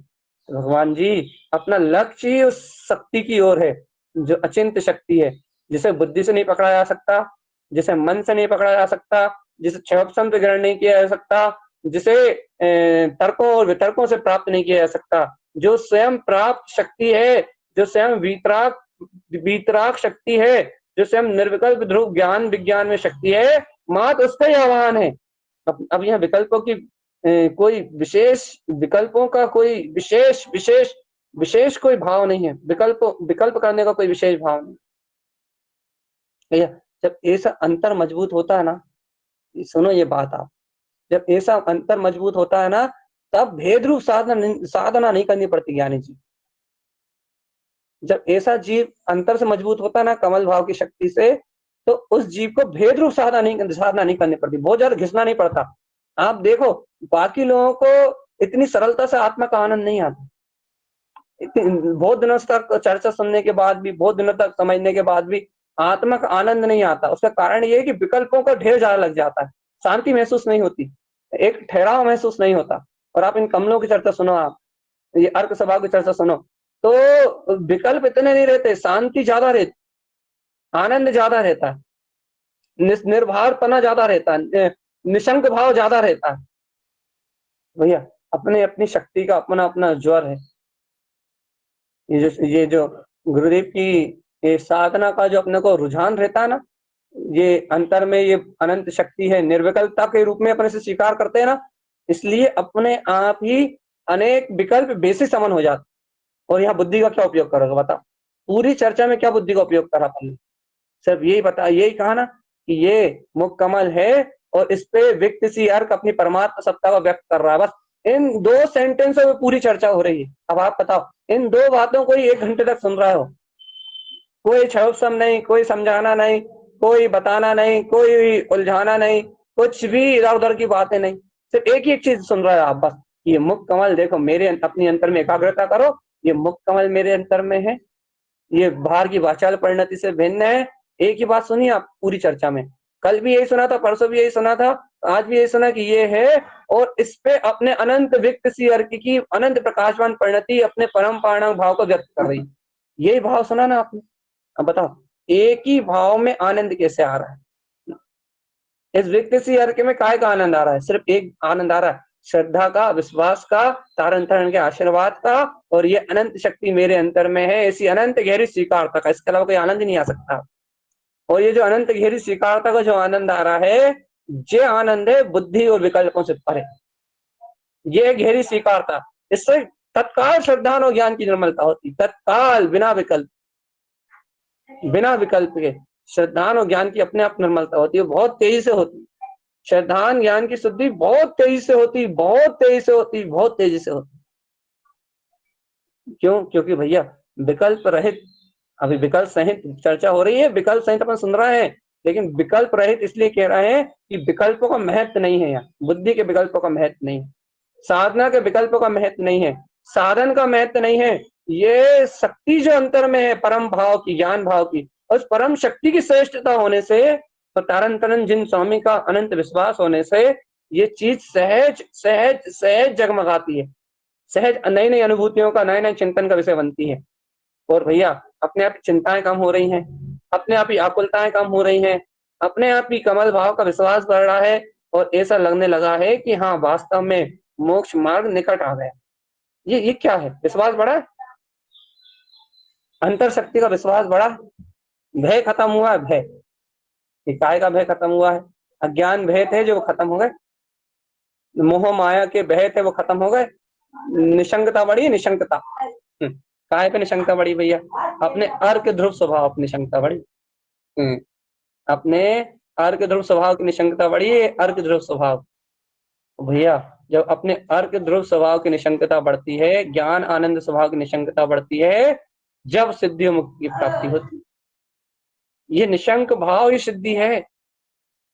भगवान जी अपना लक्ष्य ही उस शक्ति की ओर है, जो अचिंत्य शक्ति है, जिसे बुद्धि से नहीं पकड़ा जा सकता, जिसे मन से नहीं पकड़ा जा सकता, जिसे क्षयोपशम से ग्रहण नहीं किया जा सकता, जिसे तर्कों और वितर्कों से प्राप्त नहीं किया जा सकता, जो स्वयं प्राप्त शक्ति है, जो स्वयं वीतराग शक्ति है, जो स्वयं निर्विकल्प ध्रुव ज्ञान विज्ञान में शक्ति है, मात्र उसका ही आह्वान है। अब यहाँ विकल्पों की कोई विशेष, विकल्पों का कोई विशेष विशेष विशेष कोई भाव नहीं है, विकल्प करने का कोई विशेष भाव नहीं। भैया जब ऐसा अंतर मजबूत होता है ना, सुनो ये बात आप, जब ऐसा अंतर मजबूत होता है ना, तब भेद रूप साधना नहीं करनी पड़ती ज्ञानी जी। जब ऐसा जीव अंतर से मजबूत होता है ना कमल भाव की शक्ति से, तो उस जीव को भेद रूप साधना नहीं करनी पड़ती, बहुत ज्यादा घिसना नहीं पड़ता। आप देखो बाकी लोगों को इतनी सरलता से आत्मा का आनंद नहीं आता, बहुत दिनों तक चर्चा सुनने के बाद भी, बहुत दिनों तक समझने के बाद भी आत्मा का आनंद नहीं आता। उसका कारण ये है कि विकल्पों का ढेर ज्यादा लग जाता है, शांति महसूस नहीं होती, एक ठहराव महसूस नहीं होता। और आप इन कमलों की चर्चा सुनो, आप ये अर्क सभा की चर्चा सुनो, तो विकल्प इतने नहीं रहते, शांति ज्यादा रहती, आनंद ज्यादा रहता है, निर्भरपना ज्यादा रहता है, निशंक भाव ज्यादा रहता है। भैया अपने अपनी शक्ति का अपना अपना ज्वर है। ये जो गुरुदेव की ये साधना का जो अपने को रुझान रहता है ना, ये अंतर में ये अनंत शक्ति है, निर्विकल्पता के रूप में अपने से स्वीकार करते हैं ना, इसलिए अपने आप ही अनेक विकल्प बेसिक समन हो जाते। और यहाँ बुद्धि का क्या उपयोग करोगे बताओ? पूरी चर्चा में क्या बुद्धि का उपयोग करा आपने? सिर्फ यही बता, यही कहा ना कि ये मुख कमल है और इस पे व्यक्त सी अर्क अपनी परमात्मा सत्ता को व्यक्त कर रहा है। बस इन 2 सेंटेंसों में पूरी चर्चा हो रही है। अब आप बताओ, इन 2 बातों को ही 1 घंटे तक सुन रहे हो, कोई क्षयोपशम नहीं, कोई समझाना नहीं, कोई बताना नहीं, कोई उलझाना नहीं, कुछ भी इधर उधर की बातें नहीं, सिर्फ एक ही एक चीज सुन रहे हो आप, बस ये मुख कमल देखो मेरे अपनी अंतर में एकाग्रता करो, ये मुख कमल मेरे अंतर में है, ये बाहर की वाचाल परिणति से भिन्न है। एक ही बात सुनी आप पूरी चर्चा में, कल भी यही सुना था, परसों भी यही सुना था, आज भी यही सुना कि ये है, और इस पे अपने अनंत व्यक्त सी अर्क की अनंत प्रकाशवान परिणति अपने परम पारणा भाव को व्यक्त कर रही। यही भाव सुना ना आपने? अब बताओ एक ही भाव में आनंद कैसे आ रहा है? इस व्यक्त सी अर्क में काय का आनंद आ रहा है? सिर्फ एक आनंद आ रहा है, श्रद्धा का, विश्वास का, तारण तारण के आशीर्वाद का, और ये अनंत शक्ति मेरे अंतर में है, ऐसी अनंत गहरी स्वीकारता का। इसके अलावा कोई आनंद ही नहीं आ सकता। और ये जो अनंत गहरी स्वीकारता का जो आनंद आ रहा है, ये आनंद है बुद्धि और विकल्पों से परे। ये गहरी स्वीकारता, इससे तत्काल श्रद्धा और ज्ञान की निर्मलता होती, तत्काल बिना विकल्प के श्रद्धा और ज्ञान की अपने आप निर्मलता होती है, बहुत तेजी से होती। श्रद्धा ज्ञान की शुद्धि बहुत तेजी से होती, बहुत तेजी से होती, बहुत तेजी से होती। क्यों? क्योंकि भैया विकल्प रहित, अभी विकल्प सहित चर्चा हो रही है, विकल्प सहित अपन सुन रहे हैं, लेकिन विकल्प रहित इसलिए कह रहे हैं कि विकल्पों का महत्व नहीं है यहाँ, बुद्धि के विकल्पों का महत्व नहीं है, साधना के विकल्पों का महत्व नहीं है, साधन का महत्व नहीं है, ये शक्ति जो अंतर में है परम भाव की, ज्ञान भाव की, उस परम शक्ति की श्रेष्ठता होने से, तो तारण तरण जिन स्वामी का अनंत विश्वास होने से ये चीज सहज सहज सहज जगमगाती है, सहज नई नई अनुभूतियों का, नए नए चिंतन का विषय बनती है। और भैया अपने आप चिंताएं कम हो रही हैं, अपने आप ही आकुलताएं कम हो रही हैं, अपने आप ही कमल भाव का विश्वास बढ़ रहा है, और ऐसा लगने लगा है कि हाँ वास्तव में मोक्ष मार्ग निकट आ गया। ये क्या है? विश्वास बढ़ा, अंतर शक्ति का विश्वास बढ़ा, भय खत्म हुआ है, भय, काय का भय खत्म हुआ है, अज्ञान भय थे जो खत्म हो गए। मोह माया के बह थे वो खत्म हो गए, निशंकता बढ़ी, निशंकता। काहे पे निशंकता बढ़ी भैया? अपने अर्क ध्रुव स्वभाव पे निशंकता बढ़ी। अपने अर्क ध्रुव स्वभाव की निशंकता बढ़ी है, अर्क ध्रुव स्वभाव। भैया जब अपने अर्क ध्रुव स्वभाव की निशंकता बढ़ती है, ज्ञान आनंद स्वभाव की निशंकता बढ़ती है, जब सिद्धि मुक्ति की प्राप्ति होती है। ये निशंक भाव ही सिद्धि है,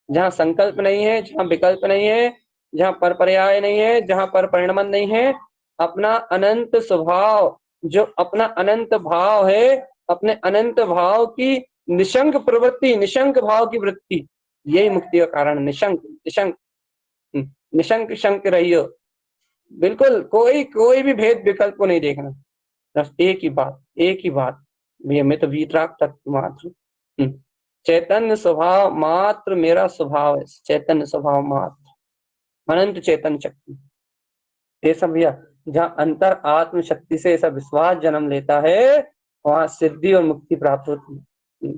जहाँ संकल्प नहीं है, जहाँ विकल्प नहीं है, जहाँ पर पर्याय नहीं है, जहाँ पर परिणमन नहीं है, अपना अनंत स्वभाव, जो अपना अनंत भाव है, अपने अनंत भाव की निशंक प्रवृत्ति, निशंक भाव की वृत्ति, यही मुक्ति का कारण। निशंक, निशंक, निशंक शंक रहियो, बिल्कुल कोई कोई भी भेद विकल्प को नहीं देखना, बस एक ही बात, एक ही बात, मैं तो वीतराग तत्व मात्र, चैतन्य स्वभाव मात्र मेरा स्वभाव है, चैतन्य स्वभाव मात्र, अनंत चेतन शक्ति। ये सब भैया जहाँ अंतर आत्म शक्ति से ऐसा विश्वास जन्म लेता है, वहां सिद्धि और मुक्ति प्राप्त होती है।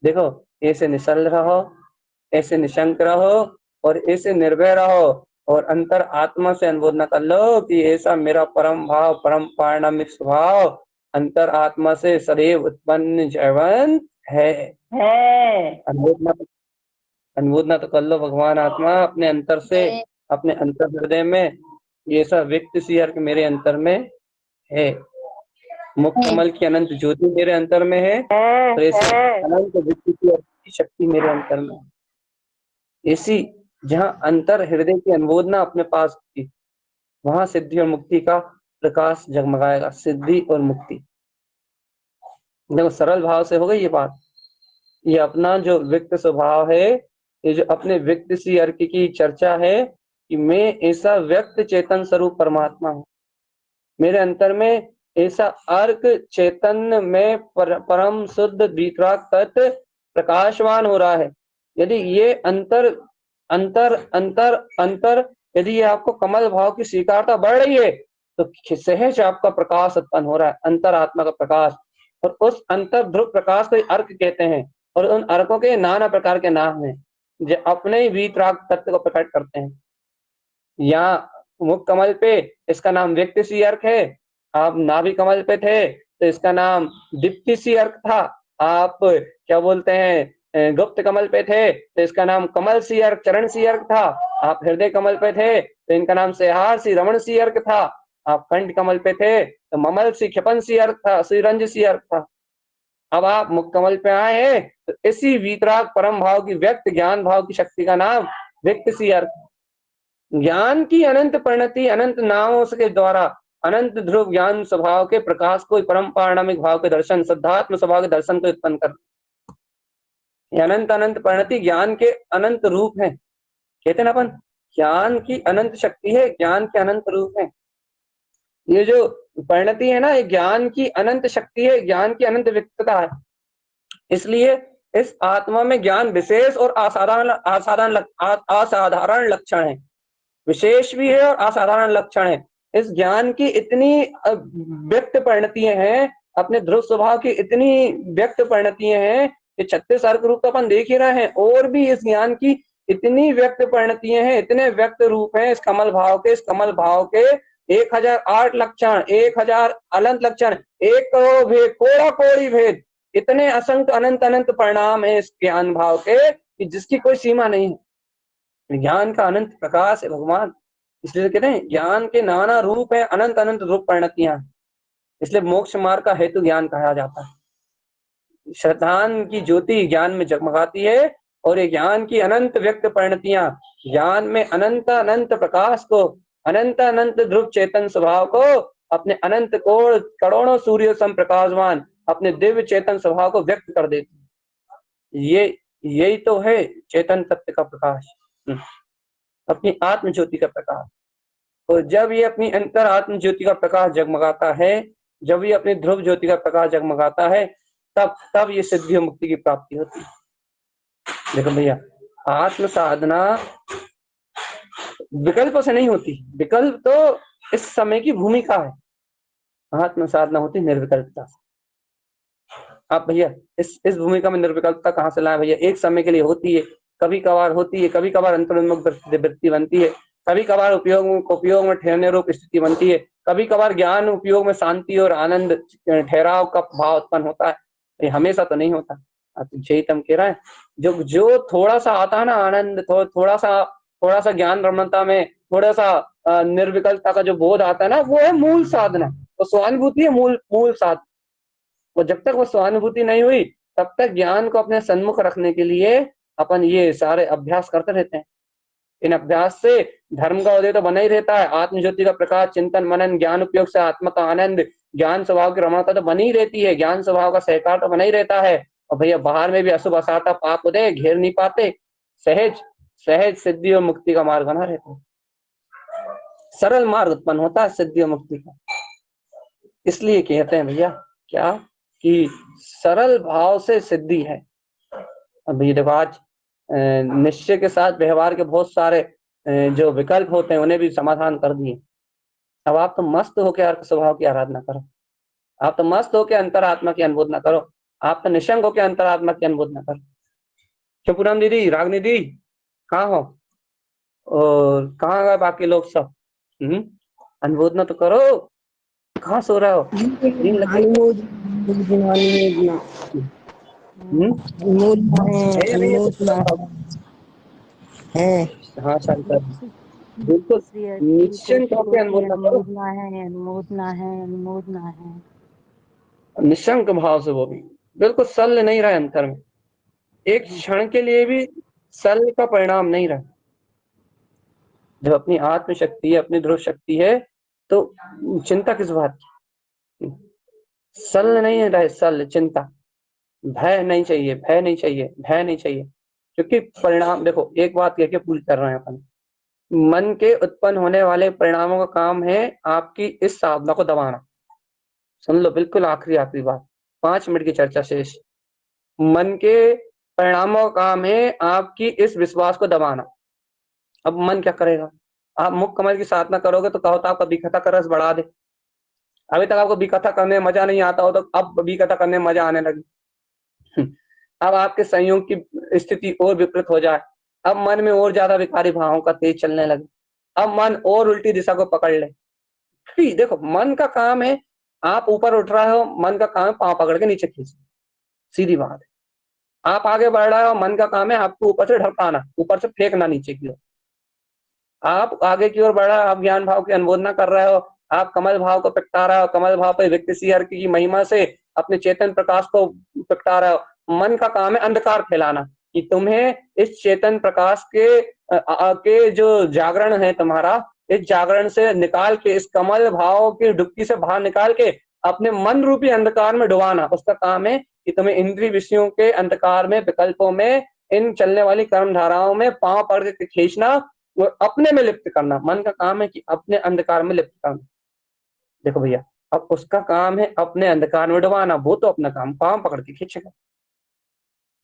देखो, ऐसे निश्चल रहो, ऐसे निशंक रहो और ऐसे निर्भय रहो, और अंतर आत्मा से अनुमोदन कर लो कि ऐसा मेरा परम भाव, परम पारणामिक स्वभाव अंतर आत्मा से सदैव उत्पन्न जयवंत है। अनुमोदना तो कर लो भगवान आत्मा अपने अंतर से, अपने अंतर हृदय में, ये सब व्यक्ति सी अर्क मेरे अंतर में है, मुख कमल की अनंत ज्योति मेरे अंतर में है, तो ऐसे अनंत व्यक्ति की शक्ति मेरे अंतर में है। ऐसी जहाँ अंतर हृदय की अनुमोदना अपने पास होती, वहां सिद्धि और मुक्ति का प्रकाश जगमगाएगा। सिद्धि और मुक्ति देखो सरल भाव से हो गई ये बात। ये अपना जो व्यक्त स्वभाव है, ये जो अपने व्यक्त सी अर्क की चर्चा है कि मैं ऐसा व्यक्त चेतन स्वरूप परमात्मा हूँ, मेरे अंतर में ऐसा अर्क चैतन्य में परम शुद्ध द्वित्राग तत्व प्रकाशवान हो रहा है। यदि ये अंतर अंतर अंतर अंतर यदि ये आपको कमल भाव की स्वीकारता बढ़ रही है, तो सहज आपका प्रकाश उत्पन्न हो रहा है, अंतर आत्मा का प्रकाश। और उस अंतर ध्रुव प्रकाश को अर्क कहते हैं, और उन अर्कों के नाना प्रकार के नाम हैं जो अपने ही वीतराग तत्व को प्रकट करते हैं। यहाँ मुख कमल पे इसका नाम व्यक्ति सी अर्क है, आप नाभि कमल पे थे तो इसका नाम दीप्ति सी अर्क था, आप क्या बोलते हैं गुप्त कमल पे थे तो इसका नाम कमल सी अर्क, चरण सी अर्क था, आप हृदय कमल पे थे तो इनका नाम सेहार सी, रमण सी अर्क था, आप कंठ कमल पे थे तो ममल सी, क्षपन सी अर्क था, श्रीरंज सी अर्क था। अब आप मुख कमल पे आए हैं तो इसी वीतराग परम भाव की व्यक्त ज्ञान भाव की शक्ति का नाम व्यक्त सी अर्क। ज्ञान की अनंत परिणति अनंत नामों के द्वारा अनंत ध्रुव ज्ञान स्वभाव के प्रकाश को परम पारणामिक भाव के दर्शन, शुद्धात्म स्वभाव के दर्शन को उत्पन्न कर, अनंत अनंत परिणति ज्ञान के अनंत रूप है। कहते ना अपन, ज्ञान की अनंत शक्ति है, ज्ञान के अनंत रूप है। ये जो परिणति है ना, ये ज्ञान की अनंत शक्ति है, ज्ञान की अनंत व्यक्तता है। इसलिए इस आत्मा में ज्ञान विशेष और असाधारण असाधारण लक्षण है, विशेष भी है और असाधारण लक्षण है। इस ज्ञान की इतनी व्यक्त परिणतियां हैं, अपने ध्रुव स्वभाव की इतनी व्यक्त परिणतियां हैं कि 36 अर्क रूप तो अपन देख ही रहे हैं, और भी इस ज्ञान की इतनी व्यक्त परिणतियां हैं, इतने व्यक्त रूप हैं इस कमल भाव के, इस कमल भाव के 1008 लक्षण, 1000 अनंत लक्षण, 1 करोड़ भेद, कोड़ा कोड़ी भेद, इतने असंख्य अनंत अनंत परिणाम है इस ज्ञान भाव के कि जिसकी कोई सीमा नहीं है। ज्ञान का अनंत प्रकाश है भगवान, इसलिए कहते हैं ज्ञान के नाना रूप है, अनंत अनंत रूप परिणतियां, इसलिए मोक्ष मार्ग का हेतु ज्ञान कहा जाता है। श्रद्धान की ज्योति ज्ञान में जगमगाती है, और ये ज्ञान की अनंत व्यक्त परिणतियां ज्ञान में अनंत अनंत प्रकाश को, अनंत अनंत ध्रुव चेतन स्वभाव को, अपने अनंत कोण करोड़ों सूर्य सम प्रकाशवान अपने दिव्य चेतन स्वभाव को व्यक्त कर देती। यही तो है चेतन तत्व का प्रकाश, अपनी आत्म ज्योति का प्रकाश। और जब ये अपनी अंतर आत्म ज्योति का प्रकाश जगमगाता है, जब ये अपनी ध्रुव ज्योति का प्रकाश जगमगाता है, तब ये सिद्धि मुक्ति की प्राप्ति होती है। देखो भैया, आत्म साधना विकल्प से नहीं होती, विकल्प तो इस समय की भूमिका है, आत्म साधना होती निर्विकल्पता से। आप भैया इस भूमिका में निर्विकल्पता कहाँ से लाए भैया? एक समय के लिए होती है, कभी कभार होती है, कभी कभार अंतर्मुख वृत्ति बनती है, कभी कभार उपयोग में ठहरने रूप स्थिति बनती है, कभी कभार ज्ञान उपयोग में शांति और आनंद ठहराव का भाव उत्पन्न होता है। ये हमेशा तो नहीं होता। चैतम कह रहा है जो जो थोड़ा सा आता है ना आनंद, थोड़ा सा ज्ञान रमणता में, थोड़ा सा निर्विकल्पता का जो बोध आता है ना, वो है मूल साधना। तो स्वानुभूति है मूल साधना। वो जब तक वो स्वानुभूति नहीं हुई तब तक ज्ञान को अपने सन्मुख रखने के लिए अपन ये सारे अभ्यास करते रहते हैं। इन अभ्यास से धर्म का उदय तो बना ही रहता है, आत्मज्योति का प्रकाश, चिंतन मनन, ज्ञान उपयोग से आत्मा का आनंद, ज्ञान स्वभाव की रमणता तो बनी ही रहती है, ज्ञान स्वभाव का सहकार तो बना ही रहता है। और भैया बाहर में भी अशुभ असाता पाप उदय घेर नहीं पाते, सहज सहज सिद्धि और मुक्ति का मार्ग बना रहता है, सरल मार्ग उत्पन्न होता है सिद्धि और मुक्ति का। इसलिए कहते हैं भैया क्या कि सरल भाव से सिद्धि है। अब ये देखो आज निश्चय के साथ व्यवहार के बहुत सारे जो विकल्प होते हैं उन्हें भी समाधान कर दिए। अब आप तो मस्त होकर अर्थ स्वभाव की आराधना करो, आप तो मस्त होकर अंतरात्मा की अनुभूत न करो, आप तो निशंक होकर अंतरात्मा की अनुभूत न करो। क्यों पूनम दीदी, रागनी दीदी कहाँ हो और कहाँ गए बाकी लोग सब? अनुभूत न तो करो, कहाँ सो रहे हो? नींद लग गई हाँ शंकर बिल्कुल निश्चिंत होकर अनुमोदना है निशंक भाव से, वो भी बिल्कुल सल नहीं रहा अंतर में, एक क्षण के लिए भी सल का परिणाम नहीं रहा। जब अपनी आत्मशक्ति है, अपनी ध्रुव शक्ति है, तो चिंता किस बात की? सल नहीं रहे, सल चिंता, भय नहीं चाहिए, भय नहीं चाहिए, भय नहीं चाहिए। क्योंकि परिणाम देखो, एक बात कह के पूरी कर रहे हैं अपन, मन के उत्पन्न होने वाले परिणामों का काम है आपकी इस साधना को दबाना। सुन लो बिल्कुल आखिरी बात, 5 मिनट की चर्चा शेष। मन के परिणामों का काम है आपकी इस विश्वास को दबाना। अब मन क्या करेगा? आप मुख कमल की साधना करोगे तो कहो तो आपका विकथा का रस बढ़ा दे। अभी तक आपको विकथा करने में मजा नहीं आता हो, तो अब विकथा करने में मजा आने लगी। अब आपके संयोग की स्थिति और विपरीत हो जाए, अब मन में और ज्यादा विकारी भावों का तेज चलने लगे, अब मन और उल्टी दिशा को पकड़ ले। देखो मन का काम है, आप ऊपर उठ रहे हो, मन का काम है पांव पकड़ के नीचे खींचना, सीधी बात है। आप आगे बढ़ रहे हो, मन का काम है आपको ऊपर से ढकाना, ऊपर से फेंकना नीचे की ओर। आप आगे की ओर बढ़ रहे हो, आप ज्ञान भाव की अनुमोदना कर रहे हो, आप कमल भाव को प्रगटा रहे हो, कमल भाव पर व्यक्ति अर्क की महिमा से अपने चेतन प्रकाश को प्रगटा रहे हो। मन का काम है अंधकार फैलाना, कि तुम्हें इस चेतन प्रकाश के जो जागरण है तुम्हारा, इस जागरण से निकाल के, इस कमल भाव की डुबकी से बाहर निकाल के अपने मन रूपी अंधकार में डुबाना। उसका काम है कि तुम्हें इंद्रिय विषयों के अंधकार में, विकल्पों में, इन चलने वाली कर्म धाराओं में पांव पकड़ के खींचना और अपने में लिप्त करना। मन का काम है कि अपने अंधकार में लिप्त करना। देखो भैया, अब उसका काम है अपने अंधकार में डुबाना, वो तो अपना काम पांव पकड़ के खींचेगा।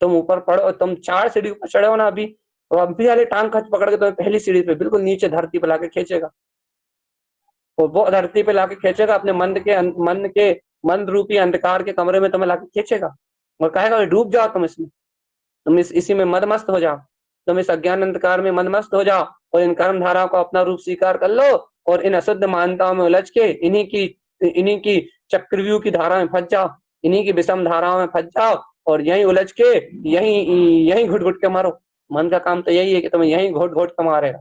तुम ऊपर पढ़ो, तुम 4 सीढ़ी ऊपर चढ़े हो ना अभी, तो अभी वाले टांग खच पकड़ के तुम्हें पहली सीढ़ी पे बिल्कुल नीचे धरती पे लाके खींचेगा, और वो धरती पे लाके खींचेगा अपने मन रूपी अंधकार के कमरे में तुम्हें लाके खींचेगा और कहेगा डूब जाओ तुम इसमें, तुम इसी में मदमस्त हो जाओ, तुम इस अज्ञान अंधकार में मदमस्त हो जाओ और इन कर्म धाराओं को अपना रूप स्वीकार कर लो और इन अशुद्ध मान्यताओं में उलझ के इन्हीं की चक्रव्यूह की धारा में फंस जाओ, इन्हीं की विषम धाराओं में फंस जाओ और यहीं उलझ के यहीं घुट घुट के मारो। मन का काम तो यही है कि तुम्हें यहीं घोट घोट के मारेगा,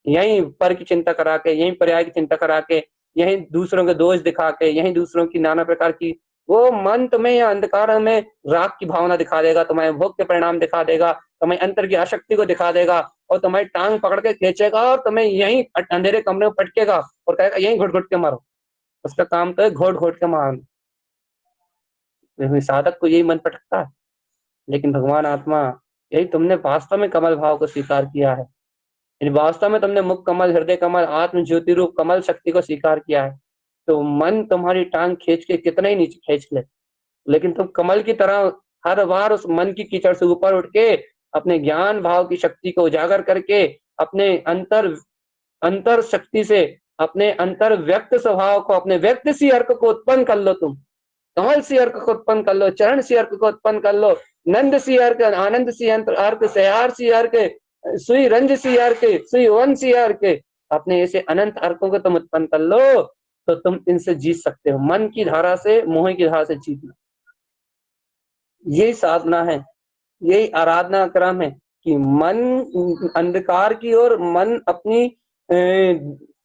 यहीं पर की चिंता करा के, यहीं पर्याय की चिंता करा के, यहीं दूसरों के दोष दिखा के, यहीं दूसरों की नाना प्रकार की, वो मन तुम्हें या अंधकार में राग की भावना दिखा देगा, तुम्हें भोग के परिणाम दिखा देगा, तुम्हें अंतर की आसक्ति को दिखा देगा और तुम्हारी टांग पकड़ के खींचेगा और तुम्हें यहीं अंधेरे कमरे में पटकेगा और कहेगा यहीं घुट घुट के मारो। उसका काम तो है घोट घोट के मारना। साधक को यही मन पटकता है, लेकिन भगवान आत्मा, यही तुमने वास्तव में कमल भाव को स्वीकार किया है, वास्तव में तुमने मुख कमल, हृदय कमल, आत्म ज्योति रूप कमल शक्ति को स्वीकार किया है, तो मन तुम्हारी टांग खींच के कितना ही नीचे खींच ले, लेकिन तुम कमल की तरह हर बार उस मन की कीचड़ से ऊपर उठ के अपने ज्ञान भाव की शक्ति को उजागर करके अपने अंतर शक्ति से अपने अंतर व्यक्त स्वभाव को, अपने व्यक्त सी अर्क को उत्पन्न कर लो। तुम कमल सी अर्क को उत्पन्न कर लो, चरण सी अर्क को उत्पन्न कर लो, नंद सी अर्क, आनंद सी अर्क, सयार सी अर्क, सुई रंज सियार के, सुई वन सियार के, अपने ऐसे अनंत अर्कों को तुम उत्पन्न कर लो तो तुम इनसे जीत सकते हो। मन की धारा से, मोह की धारा से जीतना, यही साधना है, यही आराधना क्रम है कि मन अंधकार की ओर, मन अपनी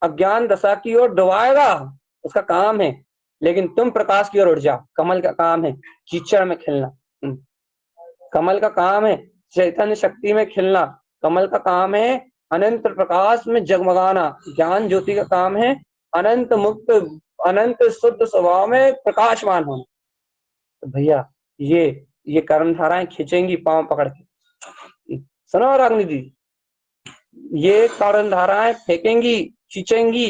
अज्ञान दशा की ओर डुबाएगा, उसका काम है। लेकिन तुम प्रकाश की ओर उठ जाओ। कमल का काम है कीचड़ में खिलना, कमल का काम है चैतन्य शक्ति में खिलना, कमल का काम है अनंत प्रकाश में जगमगाना, ज्ञान ज्योति का काम है अनंत मुक्त, अनंत शुद्ध स्वभाव में प्रकाशमान होना। तो भैया ये कर्म धाराएं खींचेंगी पांव पकड़ के। सुनो रागनी दी, ये कर्म धाराएं फेंकेंगी, खींचेंगी,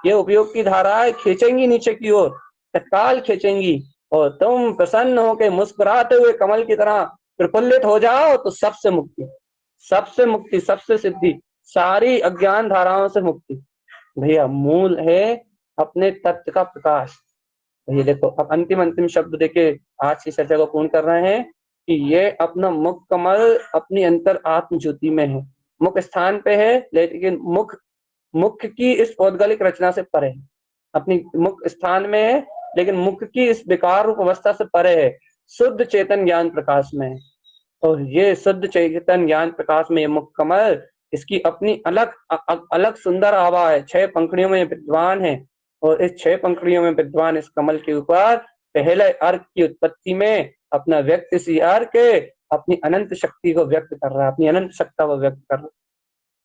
ये उपयोग की धाराएं खींचेंगी नीचे की ओर, तत्काल खींचेंगी, और तुम प्रसन्न होकर मुस्कुराते हुए कमल की तरह प्रफुल्लित हो जाओ तो सबसे मुक्ति, सबसे मुक्ति, सबसे सिद्धि, सारी अज्ञान धाराओं से मुक्ति। भैया मूल है अपने तत्व का प्रकाश। ये देखो अब अंतिम शब्द देके आज की चर्चा को पूर्ण कर रहे हैं कि ये अपना मुख कमल अपनी अंतर आत्म ज्योति में है, मुख स्थान पे है, लेकिन मुख की इस पौद्गलिक रचना से परे है, अपनी मुख स्थान में है लेकिन मुख की इस विकार रूप अवस्था से परे है, शुद्ध चेतन ज्ञान प्रकाश में है। और ये शुद्ध चेतन ज्ञान प्रकाश में ये मुख कमल, इसकी अपनी अलग सुंदर आभा है, 6 पंखुड़ियों में विद्वान है, और इस 6 पंखुड़ियों में विद्वान इस कमल के ऊपर पहले अर्घ की उत्पत्ति में अपना व्यक्त सी अर्घ अपनी अनंत शक्ति को व्यक्त कर रहा है, अपनी अनंत सत्ता को व्यक्त कर रहा है।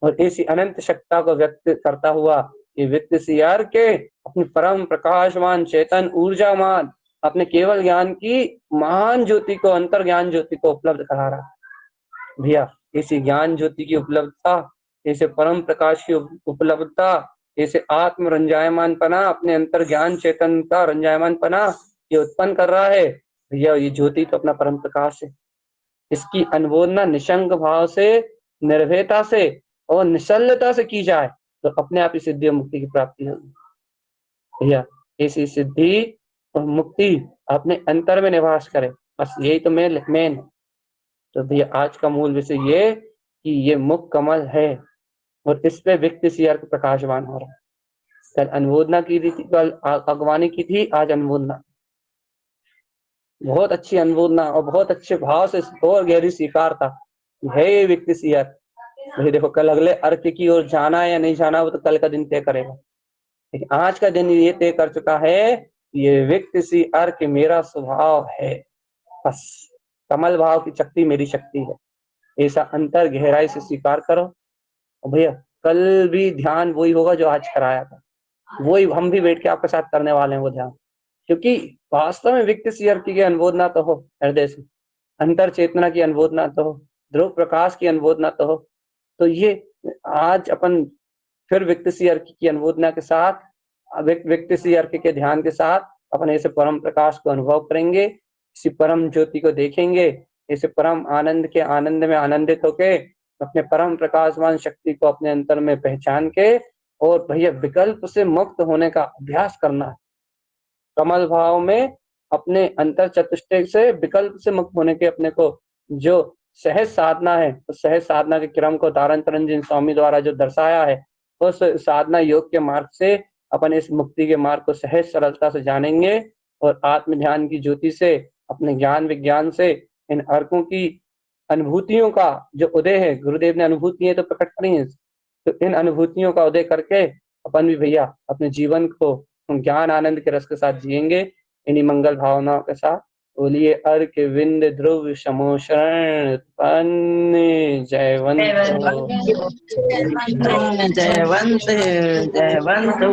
और इसी अनंत सत्ता को व्यक्त करता हुआ ये व्यक्त सी अर्घ अपनी परम प्रकाशमान चेतन ऊर्जामान अपने केवल ज्ञान की महान ज्योति को, अंतर ज्ञान ज्योति को उपलब्ध करा रहा है। भैया इसी ज्ञान ज्योति की उपलब्धता, इसे परम प्रकाश की उपलब्धता, इसे आत्म रंजायमान पना, अपने अंतर ज्ञान चेतन का रंजायमान पना ये उत्पन्न कर रहा है। भैया ये ज्योति तो अपना परम प्रकाश है, इसकी अनुमोदना निशंक भाव से, निर्भयता से और निश्चलता से की जाए तो अपने आप ही सिद्धि और मुक्ति की प्राप्ति होगी। भैया ऐसी सिद्धि और मुक्ति अपने अंतर में निवास करे, बस यही तो मेन। तो भैया आज का मूल विषय ये कि ये मुख कमल है और इस पे व्यक्ति सी अर्घ प्रकाशवान हो रहा है। कल अनुमोदना की थी, कल अगवानी की थी, आज अनुमोदना, बहुत अच्छी अनुमोदना और बहुत अच्छे भाव से और गहरी स्वीकार था है ये व्यक्ति सी अर्घ। भाई देखो कल अगले अर्घ की ओर जाना है या नहीं जाना वो तो कल का दिन तय करेगा, लेकिन आज का दिन ये तय कर चुका है ये व्यक्ति सी अर्घ मेरा स्वभाव है, बस कमल भाव की शक्ति मेरी शक्ति है, ऐसा अंतर गहराई से स्वीकार करो। और भैया कल भी ध्यान वही होगा जो आज कराया था, वही हम भी बैठ के आपके साथ करने वाले हैं वो ध्यान, क्योंकि वास्तव में व्यक्ति सी अर्घ की अनुमोदना तो हो हृदय से, अंतर चेतना की अनुमोदना तो हो, ध्रुव प्रकाश की अनुमोदना तो हो। तो ये आज अपन फिर व्यक्ति सी अर्घ की अनुमोदना के साथ, व्यक्ति सी अर्घ के ध्यान के साथ अपन ऐसे परम प्रकाश को अनुभव करेंगे, इसी परम ज्योति को देखेंगे, ऐसे परम आनंद के आनंद में आनंदित होके अपने परम प्रकाशवान शक्ति को अपने अंतर में पहचान के और भैया विकल्प से मुक्त होने का अभ्यास करना है। कमल भाव में अपने अंतर चतुष्टय से विकल्प से मुक्त होने के अपने को जो सहज साधना है, उस सहज साधना के क्रम को तारंत रंजन स्वामी द्वारा जो दर्शाया है, उस साधना योग के मार्ग से अपन इस मुक्ति के मार्ग को सहज सरलता से जानेंगे और आत्म ध्यान की ज्योति से, अपने ज्ञान विज्ञान से इन अर्कों की अनुभूतियों का जो उदय है, गुरुदेव ने अनुभूतियां तो प्रकट करी हैं, तो इन अनुभूतियों का उदय करके अपन भी भैया अपने जीवन को ज्ञान आनंद के रस के साथ जिएंगे, इन्हीं मंगल भावनाओं के साथ। बोलिए अर्क विंद ध्रुव समोशरण उत्पन्न जयवंत जयवंत जयवंत।